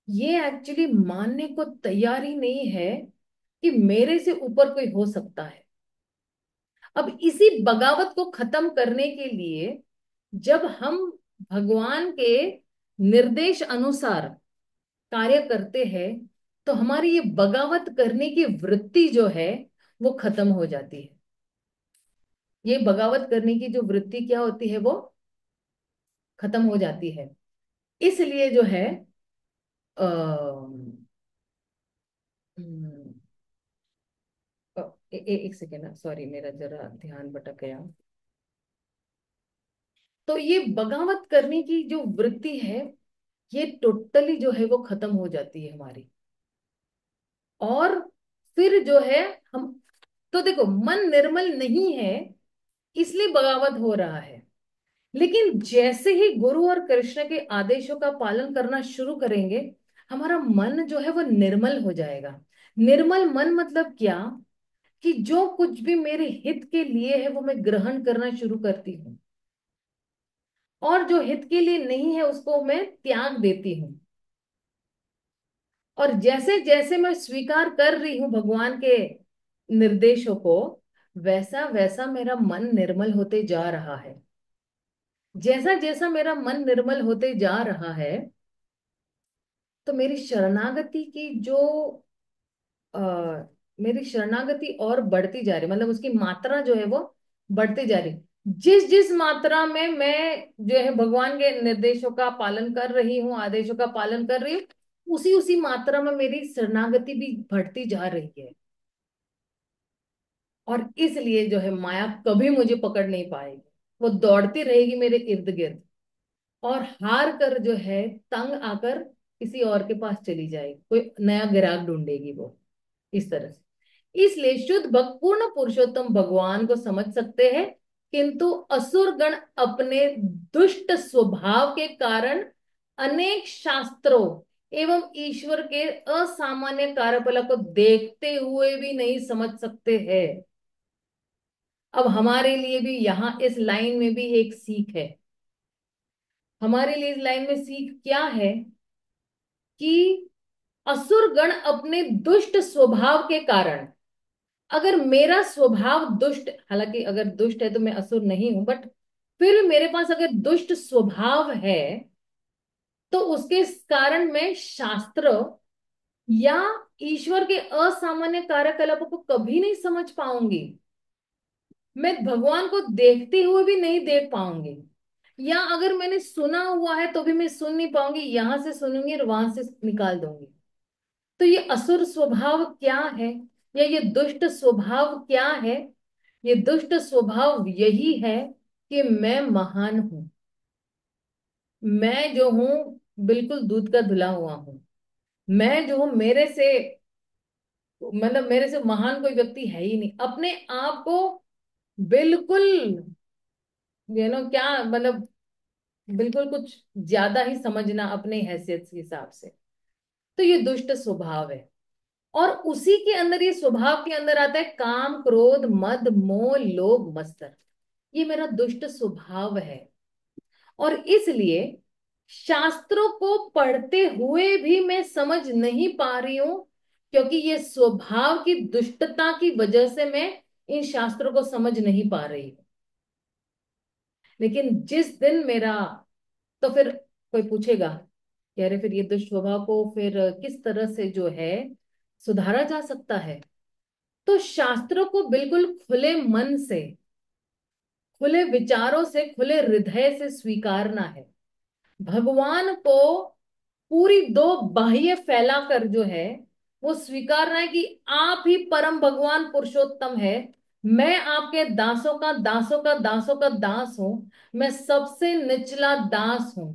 Speaker 1: ये एक्चुअली मानने को तैयार ही नहीं है कि मेरे से ऊपर कोई हो सकता है। अब इसी बगावत को खत्म करने के लिए जब हम भगवान के निर्देश अनुसार कार्य करते हैं, तो हमारी ये बगावत करने की वृत्ति जो है वो खत्म हो जाती है। ये बगावत करने की जो वृत्ति क्या होती है वो खत्म हो जाती है। इसलिए जो है आ, एक सेकेंड ना, सॉरी मेरा जरा ध्यान भटक गया। तो ये बगावत करने की जो वृत्ति है, ये टोटली जो है वो खत्म हो जाती है हमारी। और फिर जो है हम, तो देखो मन निर्मल नहीं है इसलिए बगावत हो रहा है। लेकिन जैसे ही गुरु और कृष्ण के आदेशों का पालन करना शुरू करेंगे, हमारा मन जो है वो निर्मल हो जाएगा। निर्मल मन मतलब क्या, कि जो कुछ भी मेरे हित के लिए है वो मैं ग्रहण करना शुरू करती हूँ, और जो हित के लिए नहीं है उसको मैं त्याग देती हूँ। और जैसे जैसे मैं स्वीकार कर रही हूँ भगवान के निर्देशों को, वैसा वैसा मेरा मन निर्मल होते जा रहा है। जैसा जैसा मेरा मन निर्मल होते जा रहा है, तो मेरी शरणागति की जो आ, मेरी शरणागति और बढ़ती जा रही, मतलब उसकी मात्रा जो है वो बढ़ती जा रही। जिस जिस मात्रा में मैं जो है भगवान के निर्देशों का पालन कर रही हूँ, आदेशों का पालन कर रही हूँ, उसी उसी मात्रा में मेरी शरणागति भी बढ़ती जा रही है। और इसलिए जो है माया कभी मुझे पकड़ नहीं पाएगी। वो दौड़ती रहेगी मेरे इर्द गिर्द, और हार कर जो है तंग आकर किसी और के पास चली जाएगी, कोई नया ग्राहक ढूंढेगी वो, इस तरह से। इसलिए शुद्ध भक्त पूर्ण पुरुषोत्तम भगवान को समझ सकते हैं, किंतु असुर गण अपने दुष्ट स्वभाव के कारण अनेक शास्त्रों एवं ईश्वर के असामान्य कार्यकलाप को देखते हुए भी नहीं समझ सकते हैं। अब हमारे लिए भी यहाँ इस लाइन में भी एक सीख है। हमारे लिए इस लाइन में सीख क्या है, कि असुर गण अपने दुष्ट स्वभाव के कारण, अगर मेरा स्वभाव दुष्ट, हालांकि अगर दुष्ट है तो मैं असुर नहीं हूं, बट फिर भी मेरे पास अगर दुष्ट स्वभाव है, तो उसके कारण मैं शास्त्र या ईश्वर के असामान्य कार्यकलापों को कभी नहीं समझ पाऊंगी। मैं भगवान को देखते हुए भी नहीं देख पाऊंगी, या अगर मैंने सुना हुआ है तो भी मैं सुन नहीं पाऊंगी, यहां से सुनूंगी और वहां से निकाल दूंगी। तो ये असुर स्वभाव क्या है, या ये दुष्ट स्वभाव क्या है? ये दुष्ट स्वभाव यही है कि मैं महान हूं, मैं जो हूं बिल्कुल दूध का धुला हुआ हूं, मैं जो हूं मेरे से, मतलब मेरे से महान कोई व्यक्ति है ही नहीं। अपने आप को बिल्कुल क्या मतलब, बिल्कुल कुछ ज्यादा ही समझना अपने हैसियत के हिसाब से। तो ये दुष्ट स्वभाव है। और उसी के अंदर, ये स्वभाव के अंदर आता है काम क्रोध मद मोह लोभ मत्सर। ये मेरा दुष्ट स्वभाव है। और इसलिए शास्त्रों को पढ़ते हुए भी मैं समझ नहीं पा रही हूं क्योंकि ये स्वभाव की दुष्टता की वजह से मैं इन शास्त्रों को समझ नहीं पा रही हूँ। लेकिन जिस दिन मेरा, तो फिर कोई पूछेगा कि अरे फिर ये दुष्ट स्वभाव को फिर किस तरह से जो है सुधारा जा सकता है। तो शास्त्रों को बिल्कुल खुले मन से, खुले विचारों से, खुले हृदय से स्वीकारना है। भगवान को पूरी दो बाह्य फैलाकर जो है वो स्वीकारना है कि आप ही परम भगवान पुरुषोत्तम है। मैं आपके दासों का दासों का दासों का दास हूं। मैं सबसे निचला दास हूं।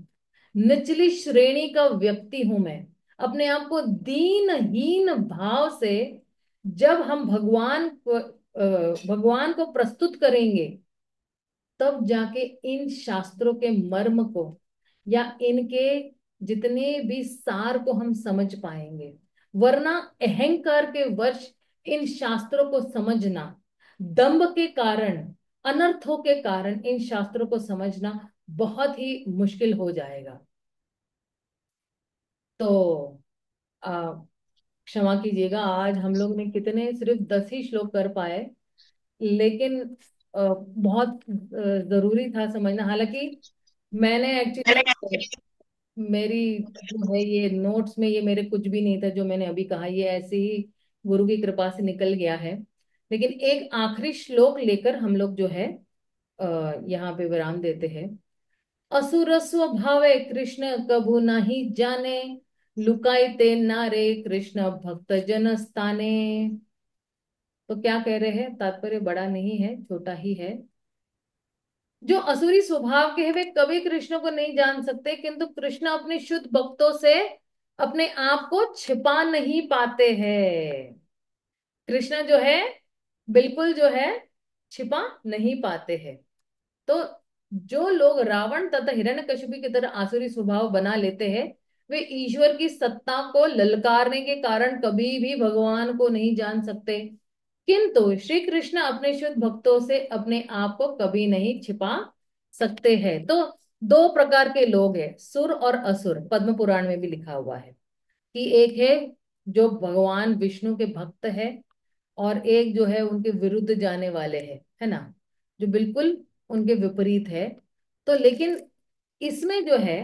Speaker 1: निचली श्रेणी का व्यक्ति हूं मैं। अपने आप को दीनहीन भाव से जब हम भगवान को प्रस्तुत करेंगे, तब जाके इन शास्त्रों के मर्म को या इनके जितने भी सार को हम समझ पाएंगे। वरना अहंकार के वश इन शास्त्रों को समझना, दंभ के कारण, अनर्थों के कारण इन शास्त्रों को समझना बहुत ही मुश्किल हो जाएगा। तो आ, क्षमा कीजिएगा, आज हम लोग ने कितने, सिर्फ 10 ही श्लोक कर पाए। लेकिन बहुत जरूरी था समझना। हालांकि मैंने एक्चुअली, मेरी जो है ये नोट्स में ये मेरे कुछ भी नहीं था जो मैंने अभी कहा, ये ऐसे ही गुरु की कृपा से निकल गया है। लेकिन एक आखिरी श्लोक लेकर हम लोग जो है यहाँ पे विराम देते हैं। असुर स्वभावे कृष्ण कभू नहीं जाने, लुकाई ते नारे कृष्ण भक्त जन स्थाने। तो क्या कह रहे हैं, तात्पर्य बड़ा नहीं है, छोटा ही है। जो असुरी स्वभाव के हैं वे कभी कृष्ण को नहीं जान सकते, किंतु कृष्ण अपने शुद्ध भक्तों से अपने आप को छिपा नहीं पाते हैं। कृष्ण जो है बिल्कुल जो है छिपा नहीं पाते हैं। तो जो लोग रावण तथा हिरण्यकशिपु की तरह आसुरी स्वभाव बना लेते हैं, वे ईश्वर की सत्ता को ललकारने के कारण कभी भी भगवान को नहीं जान सकते। किंतु श्री कृष्ण अपने शुद्ध भक्तों से अपने आप को कभी नहीं छिपा सकते हैं। तो दो प्रकार के लोग हैं, सुर और असुर, पद्म पुराण में भी लिखा हुआ है कि एक है जो भगवान विष्णु के भक्त है, और एक जो है उनके विरुद्ध जाने वाले हैं, है ना, जो बिल्कुल उनके विपरीत है। तो लेकिन इसमें जो है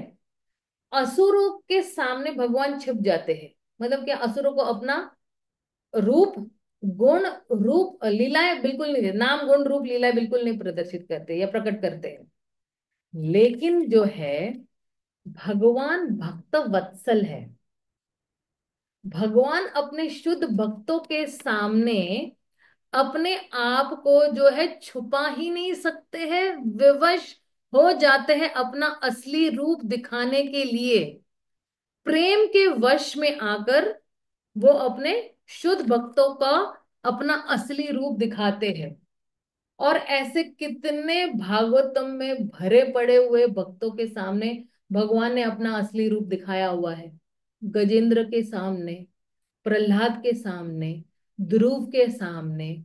Speaker 1: असुरों के सामने भगवान छिप जाते हैं। मतलब क्या, असुरों को अपना रूप, गुण, रूप, लीलाएं बिल्कुल नहीं, नाम गुण रूप लीलाएं बिल्कुल नहीं प्रदर्शित करते या प्रकट करते हैं। लेकिन जो है भगवान भक्त वत्सल है। भगवान अपने शुद्ध भक्तों के सामने अपने आप को जो है छुपा ही नहीं सकते हैं, विवश हो जाते हैं अपना असली रूप दिखाने के लिए। प्रेम के वश में आकर वो अपने शुद्ध भक्तों का अपना असली रूप दिखाते हैं। और ऐसे कितने भागवतम में भरे पड़े हुए भक्तों के सामने भगवान ने अपना असली रूप दिखाया हुआ है। गजेंद्र के सामने, प्रहलाद के सामने, ध्रुव के सामने,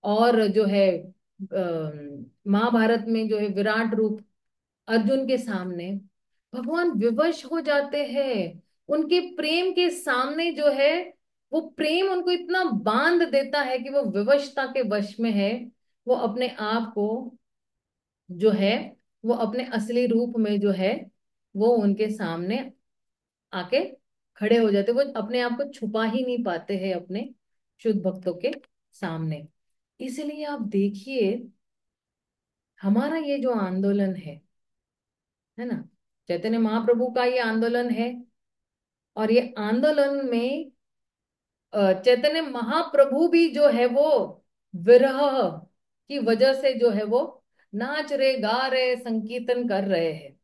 Speaker 1: और जो है महाभारत में जो है विराट रूप अर्जुन के सामने। भगवान विवश हो जाते हैं उनके प्रेम के सामने जो है। वो प्रेम उनको इतना बांध देता है कि वो विवशता के वश में है। वो अपने आप को जो है वो अपने असली रूप में जो है वो उनके सामने आके खड़े हो जाते। वो अपने आप को छुपा ही नहीं पाते हैं अपने शुद्ध भक्तों के सामने। इसलिए आप देखिए, हमारा ये जो आंदोलन है ना, चैतन्य महाप्रभु का ये आंदोलन है। और ये आंदोलन में चैतन्य महाप्रभु भी जो है वो विरह की वजह से जो है वो नाच रहे, गा रहे, संकीर्तन कर रहे हैं।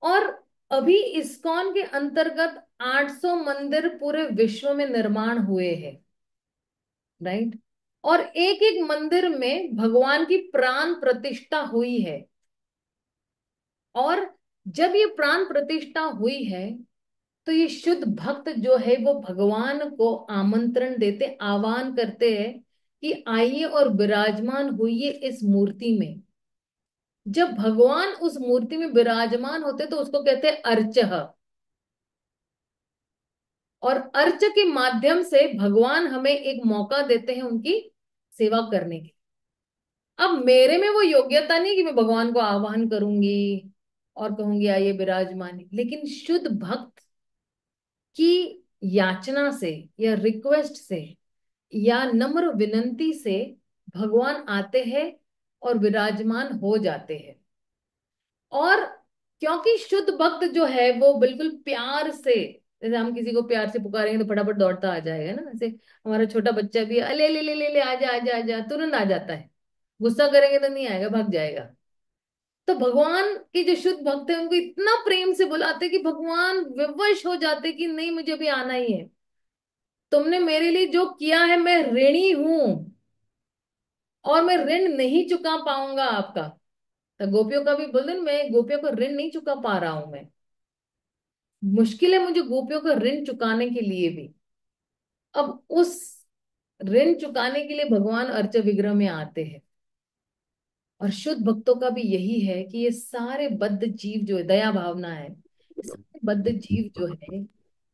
Speaker 1: और अभी इस्कॉन के अंतर्गत 800 मंदिर पूरे विश्व में निर्माण हुए हैं, राइट। और एक एक मंदिर में भगवान की प्राण प्रतिष्ठा हुई है। और जब ये प्राण प्रतिष्ठा हुई है, तो ये शुद्ध भक्त जो है वो भगवान को आमंत्रण देते, आह्वान करते हैं कि आइए और विराजमान होइए इस मूर्ति में। जब भगवान उस मूर्ति में विराजमान होते तो उसको कहते हैं अर्चह। और अर्च के माध्यम से भगवान हमें एक मौका देते हैं उनकी सेवा करने की। अब मेरे में वो योग्यता नहीं कि मैं भगवान को आह्वान करूंगी और कहूंगी आइए विराजमान, लेकिन शुद्ध भक्त की याचना से या रिक्वेस्ट से या नम्र विनंती से भगवान आते हैं और विराजमान हो जाते हैं। और क्योंकि शुद्ध भक्त जो है वो बिल्कुल प्यार से, जैसे हम किसी को प्यार से पुकारेंगे तो फटाफट दौड़ता आ जाएगा ना, जैसे हमारा छोटा बच्चा भी अले ले ले ले ले आजा आजा आजा तुरंत आ जाता है। गुस्सा करेंगे तो नहीं आएगा, भाग जाएगा। तो भगवान के जो शुद्ध भक्त है उनको इतना प्रेम से बुलाते कि भगवान विवश हो जाते कि नहीं मुझे भी आना ही है। तुमने मेरे लिए जो किया है मैं ऋणी हूं, और मैं ऋण नहीं चुका पाऊंगा आपका। तो गोपियों का भी बोल दो ना, मैं गोपियों को ऋण नहीं चुका पा रहा हूं मैं। मुश्किल है मुझे गोपियों का ऋण चुकाने के लिए भी। अब उस ऋण चुकाने के लिए भगवान अर्च विग्रह में आते हैं। और शुद्ध भक्तों का भी यही है कि ये सारे बद्ध जीव जो है, दया भावना है, ये सारे बद्ध जीव जो है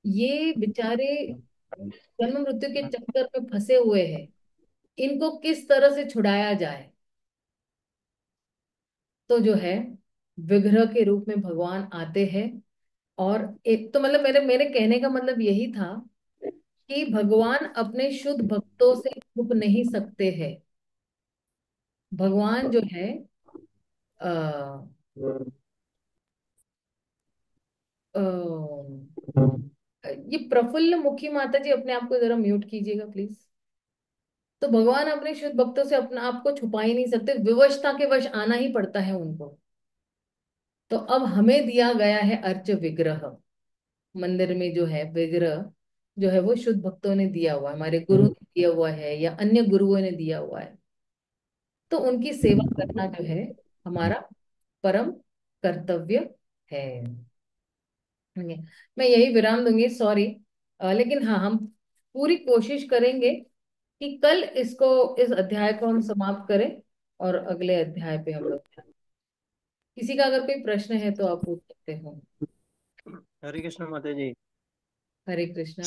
Speaker 1: ये बेचारे जन्म मृत्यु के चक्कर में फंसे हुए हैं। इनको किस तरह से छुड़ाया जाए। तो जो है विग्रह के रूप में भगवान आते हैं। और एक तो मतलब मेरे मेरे कहने का मतलब यही था कि भगवान अपने शुद्ध भक्तों से छुप नहीं सकते हैं। भगवान जो है आ, ये प्रफुल्ल मुखी माता जी अपने आप को जरा म्यूट कीजिएगा प्लीज। तो भगवान अपने शुद्ध भक्तों से अपना आप को छुपा ही नहीं सकते, विवशता के वश आना ही पड़ता है उनको। तो अब हमें दिया गया है अर्च विग्रह। मंदिर में जो है विग्रह जो है वो शुद्ध भक्तों ने दिया हुआ है, हमारे गुरु ने दिया हुआ है या अन्य गुरुओं ने दिया हुआ है। तो उनकी सेवा करना जो है हमारा परम कर्तव्य है। ठीक है। मैं यही विराम दूंगी, सॉरी। लेकिन हाँ, हम पूरी कोशिश करेंगे कि कल इसको, इस अध्याय को हम समाप्त करें और अगले अध्याय पे हम लोग जाएं। किसी का अगर कोई प्रश्न है तो आप पूछ सकते हो।
Speaker 3: हरे कृष्ण माता जी।
Speaker 1: हरे कृष्णा।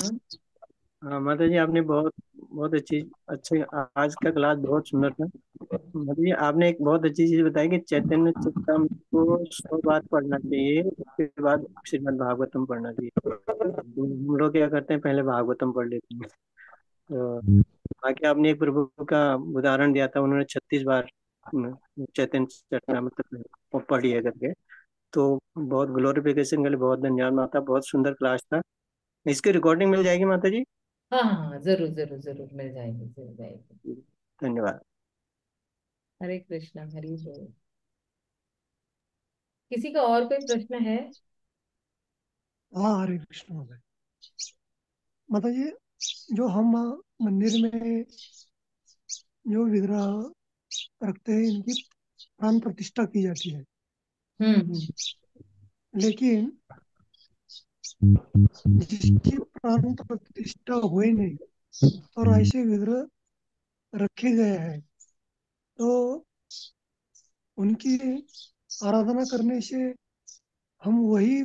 Speaker 3: हाँ माता जी, आपने बहुत बहुत अच्छी अच्छे आज का क्लास बहुत सुंदर था। माता जी, आपने एक बहुत अच्छी चीज बताई कि चैतन्य चरितमृत को 100 बार पढ़ना चाहिए, उसके बाद श्रीमद् भागवतम पढ़ना चाहिए। हम लोग क्या करते हैं, पहले भागवतम पढ़ लेते हैं। तो बाकी आपने एक प्रभु का उदाहरण दिया था, उन्होंने 36 बार चैतन्य चरितमृत पढ़ी है करके। तो बहुत ग्लोरिफिकेशन के लिए बहुत धन्यवाद माता, बहुत सुंदर क्लास था। इसकी रिकॉर्डिंग मिल जाएगी माता जी?
Speaker 1: हाँ हाँ हाँ, जरूर जरूर जरूर मिल जाएगी, मिल जाएगी।
Speaker 3: धन्यवाद।
Speaker 1: हरे कृष्णा, हरि बोल। किसी का और कोई प्रश्न है?
Speaker 4: हाँ, हरे कृष्ण माता। माता जी, जो हम मंदिर में जो विग्रह रखते हैं इनकी प्राण प्रतिष्ठा की जाती है,
Speaker 1: हम्म।
Speaker 4: लेकिन जिसकी प्राण प्रतिष्ठा हुई नहीं और ऐसे विग्रह रखे गए हैं, तो उनकी आराधना करने से हम वही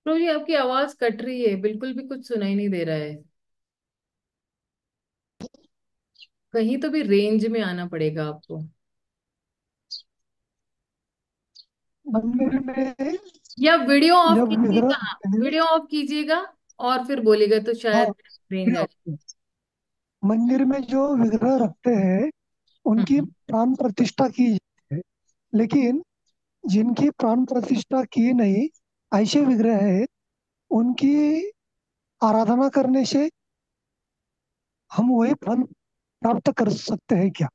Speaker 1: प्रभु जी आपकी आवाज कट रही है, बिल्कुल भी कुछ सुनाई नहीं दे रहा है। कहीं तो भी रेंज में आना पड़ेगा आपको।
Speaker 4: मंदिर में
Speaker 1: या वीडियो ऑफ
Speaker 4: जब
Speaker 1: कीजिएगा, हाँ,
Speaker 4: विग्रह,
Speaker 1: वीडियो ऑफ कीजिएगा और फिर बोलेगा तो शायद
Speaker 4: हाँ,
Speaker 1: रेंज आ
Speaker 4: मंदिर में जो विग्रह रखते हैं उनकी
Speaker 1: जाए।
Speaker 4: प्राण प्रतिष्ठा की जाती है, लेकिन जिनकी प्राण प्रतिष्ठा की नहीं, ऐसे विग्रह है, उनकी आराधना करने से हम वही फल प्राप्त कर सकते हैं क्या?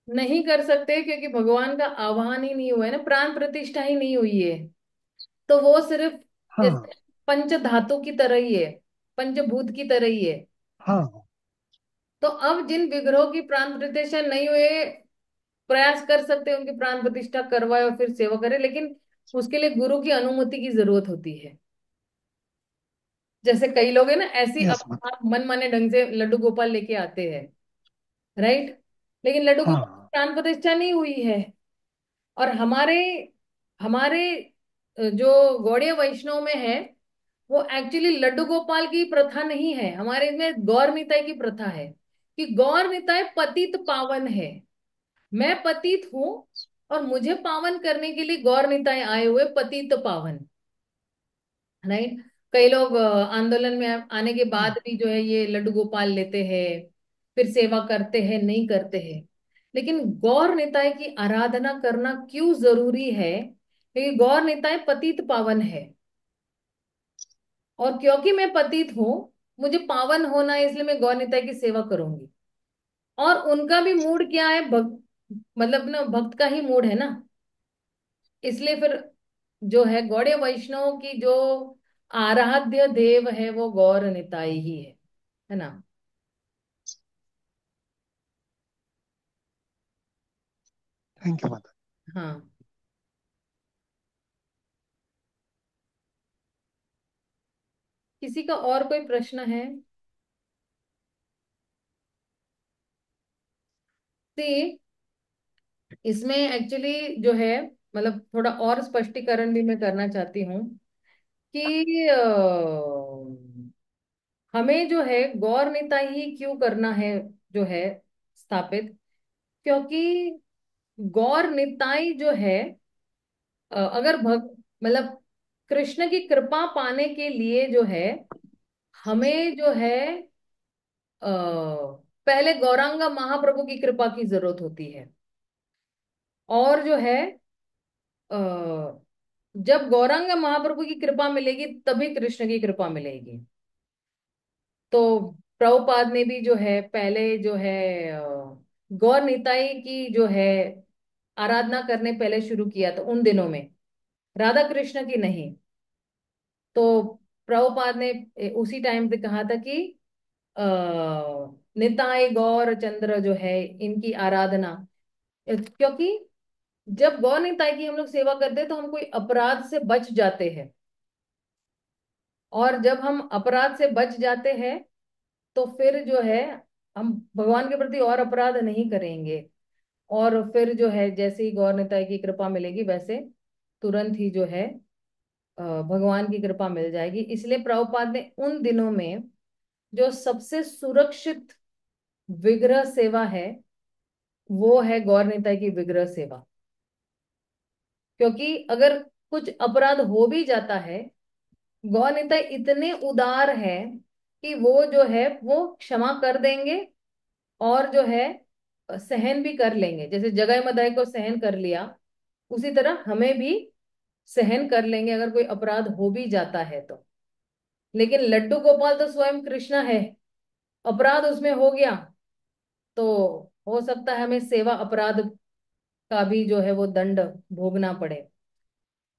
Speaker 1: नहीं कर सकते क्योंकि भगवान का आह्वान ही नहीं हुआ है ना, प्राण प्रतिष्ठा ही नहीं हुई है। तो वो सिर्फ
Speaker 4: हाँ,
Speaker 1: जैसे पंच धातु की तरह ही है, पंचभूत की तरह ही है।
Speaker 4: हाँ,
Speaker 1: तो अब जिन विग्रहों की प्राण प्रतिष्ठा नहीं हुए, प्रयास कर सकते हैं उनकी प्राण प्रतिष्ठा करवाए और फिर सेवा करे, लेकिन उसके लिए गुरु की अनुमति की जरूरत होती है। जैसे कई लोग हैं ना ऐसी
Speaker 4: यस मैम,
Speaker 1: अपना मन माने ढंग से लड्डू गोपाल लेके आते हैं, राइट, लेकिन लड्डू गोपाल की
Speaker 4: हाँ,
Speaker 1: प्राण प्रतिष्ठा नहीं हुई है। और हमारे हमारे जो गौड़ीय वैष्णव में है वो एक्चुअली लड्डू गोपाल की प्रथा नहीं है, हमारे इसमें गौर निताई की प्रथा है कि गौर निताई पतित पावन है। मैं पतित हूं और मुझे पावन करने के लिए गौर निताई आए हुए पतित पावन। राइट। कई लोग आंदोलन में आने के बाद भी जो है ये लड्डू गोपाल लेते हैं, फिर सेवा करते हैं, नहीं करते हैं। लेकिन गौर निताई की आराधना करना क्यों जरूरी है? क्योंकि गौर निताई पतित पावन है, और क्योंकि मैं पतित हूं, मुझे पावन होना है, इसलिए मैं गौर निताई की सेवा करूंगी। और उनका भी मूड क्या है? भक्त, मतलब ना भक्त का ही मूड है ना। इसलिए फिर जो है गौड़ीय वैष्णव की जो आराध्य देव है वो गौर निताई ही है ना।
Speaker 4: थैंक यू माता।
Speaker 1: हाँ। किसी का और कोई प्रश्न है? सी, इसमें एक्चुअली जो है, मतलब थोड़ा और स्पष्टीकरण भी मैं करना चाहती हूँ कि हमें जो है गौर निताई ही क्यों करना है जो है स्थापित। क्योंकि गौर निताई जो है, अगर मतलब कृष्ण की कृपा पाने के लिए जो है हमें जो है पहले गौरांगा महाप्रभु की कृपा की जरूरत होती है। और जो है अ, जब गौरांगा महाप्रभु की कृपा मिलेगी तभी कृष्ण की कृपा मिलेगी। तो प्रभुपाद ने भी जो है पहले जो है गौर निताई की जो है आराधना करने पहले शुरू किया था उन दिनों में, राधा कृष्ण की नहीं। तो प्रभुपाद ने उसी टाइम पे कहा था कि आ, निताई गौर चंद्र जो है इनकी आराधना। क्योंकि जब गौर निताई की हम लोग सेवा करते हैं तो हम कोई अपराध से बच जाते हैं, और जब हम अपराध से बच जाते हैं तो फिर जो है हम भगवान के प्रति और अपराध नहीं करेंगे। और फिर जो है जैसे ही गौर निताई की कृपा मिलेगी वैसे तुरंत ही जो है भगवान की कृपा मिल जाएगी। इसलिए प्रभुपाद ने उन दिनों में जो सबसे सुरक्षित विग्रह सेवा है वो है गौर निताई की विग्रह सेवा। क्योंकि अगर कुछ अपराध हो भी जाता है, गौर निताई इतने उदार है कि वो जो है वो क्षमा कर देंगे, और जो है सहन भी कर लेंगे। जैसे जगाई मदाई को सहन कर लिया, उसी तरह हमें भी सहन कर लेंगे अगर कोई अपराध हो भी जाता है तो। लेकिन लड्डू गोपाल तो स्वयं कृष्ण है, अपराध उसमें हो गया तो हो सकता है हमें सेवा अपराध का भी जो है वो दंड भोगना पड़े।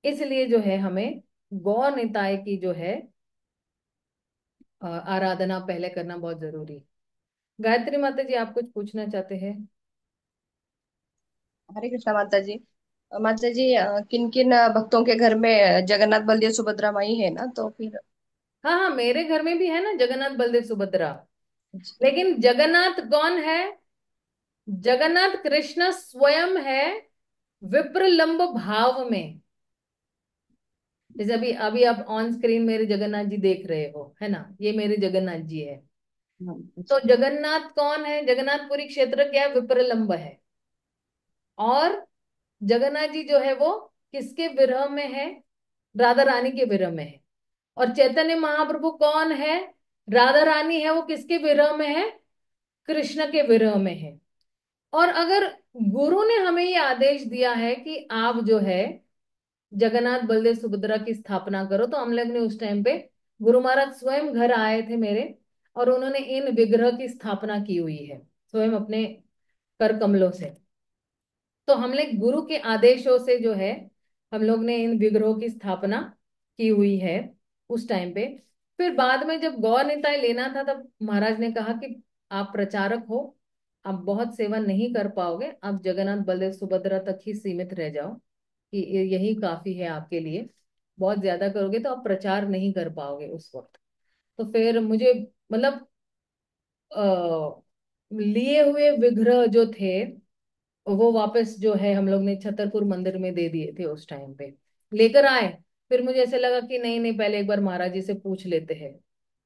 Speaker 1: इसलिए जो है हमें गौ निताय की जो है आराधना पहले करना बहुत जरूरी है। गायत्री माता जी, आप कुछ पूछना चाहते हैं?
Speaker 5: हरे कृष्णा माता जी। माता जी, किन किन भक्तों के घर में जगन्नाथ बलदेव सुभद्रा माई है ना, तो फिर।
Speaker 1: हाँ हाँ, मेरे घर में भी है ना जगन्नाथ बलदेव सुभद्रा। लेकिन जगन्नाथ कौन है? जगन्नाथ कृष्ण स्वयं है, विप्रलंब भाव में। जैसे अभी अभी आप ऑन स्क्रीन मेरे जगन्नाथ जी देख रहे हो, है ना, ये मेरे जगन्नाथ जी है। तो जगन्नाथ कौन है? जगन्नाथपुरी क्षेत्र क्या है? विप्रलंब है। और जगन्नाथ जी जो है वो किसके विरह में है? राधा रानी के विरह में है। और चैतन्य महाप्रभु कौन है? राधा रानी है, वो किसके विरह में है? कृष्ण के विरह में है। और अगर गुरु ने हमें ये आदेश दिया है कि आप जो है जगन्नाथ बलदेव सुभद्रा की स्थापना करो, तो हम लोग ने उस टाइम पे गुरु महाराज स्वयं घर आए थे मेरे, और उन्होंने इन विग्रह की स्थापना की हुई है स्वयं अपने कर कमलों से। तो हमने गुरु के आदेशों से जो है हम लोग ने इन विग्रहों की स्थापना की हुई है उस टाइम पे। फिर बाद में जब गौर निताय लेना था तब महाराज ने कहा कि आप प्रचारक हो, आप बहुत सेवा नहीं कर पाओगे, आप जगन्नाथ बलदेव सुभद्रा तक ही सीमित रह जाओ, कि यही काफी है आपके लिए। बहुत ज्यादा करोगे तो आप प्रचार नहीं कर पाओगे उस वक्त। तो फिर मुझे मतलब लिए हुए विग्रह जो थे वो वापस जो है हम लोग ने छतरपुर मंदिर में दे दिए थे उस टाइम पे, लेकर आए। फिर मुझे ऐसे लगा कि नहीं नहीं, पहले एक बार महाराज जी से पूछ लेते हैं,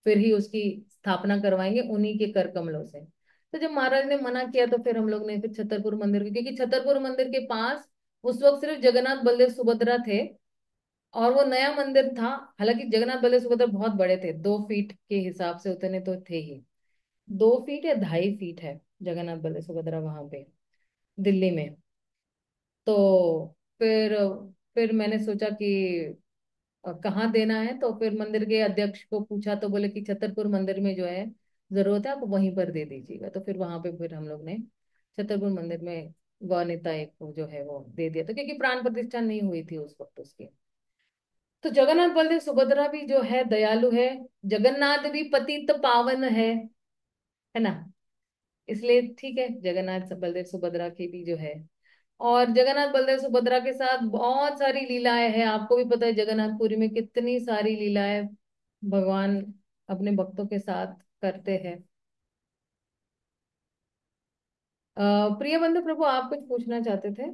Speaker 1: फिर ही उसकी स्थापना करवाएंगे उन्हीं के कर कमलों से। तो जब महाराज ने मना किया तो फिर हम लोग ने फिर छतरपुर मंदिर क्योंकि छतरपुर मंदिर के पास उस वक्त सिर्फ जगन्नाथ बलदेव सुभद्रा थे, और वो नया मंदिर था। हालांकि जगन्नाथ बलदेव सुभद्रा बहुत बड़े थे, 2 फीट के हिसाब से उतने तो थे ही, 2 फीट या 2.5 फीट है जगन्नाथ बलदेव सुभद्रा वहां पे दिल्ली में। तो फिर फिर मैंने सोचा कि कहाँ देना है, तो फिर मंदिर के अध्यक्ष को पूछा तो बोले कि छतरपुर मंदिर में जो है जरूरत है, आप वहीं पर दे दीजिएगा। तो फिर वहां पे फिर हम लोग ने छतरपुर मंदिर में गौनीता एक को जो है वो दे दिया था, क्योंकि प्राण प्रतिष्ठा नहीं हुई थी उस वक्त उसकी। तो जगन्नाथ बलदेव सुभद्रा भी जो है दयालु है, जगन्नाथ भी पतित पावन है ना। इसलिए ठीक है, जगन्नाथ बलदेव सुभद्रा की भी जो है। और जगन्नाथ बलदेव सुभद्रा के साथ बहुत सारी लीलाएं हैं, आपको भी पता है जगन्नाथपुरी में कितनी सारी लीलाएं भगवान अपने भक्तों के साथ करते हैं। प्रिय बंधु प्रभु, आप कुछ पूछना चाहते थे?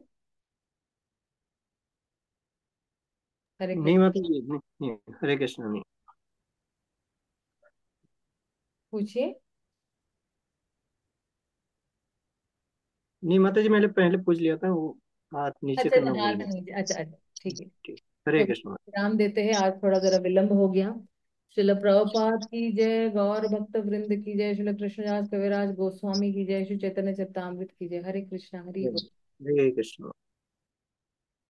Speaker 1: हरे
Speaker 3: नहीं
Speaker 1: कृष्ण।
Speaker 3: माता जी, नहीं, नहीं, हरे कृष्ण नहीं।
Speaker 1: पूछिए।
Speaker 3: नहीं माता जी, मैंने पहले पूछ लिया था, वो हाथ नीचे
Speaker 1: अच्छा
Speaker 3: करना
Speaker 1: हाँ
Speaker 3: भूल
Speaker 1: तो
Speaker 3: गया।
Speaker 1: नहीं, अच्छा अच्छा ठीक है।
Speaker 3: ठीक। हरे
Speaker 1: तो
Speaker 3: कृष्ण।
Speaker 1: विराम देते हैं, आज थोड़ा जरा विलंब हो गया। श्रील प्रभुपाद की जय, गौर भक्त वृंद की जय, श्रील कृष्णदास कविराज गोस्वामी की जय, श्री चैतन्य चरितामृत की जय। हरे कृष्णा हरि बोल।
Speaker 3: हरे कृष्ण।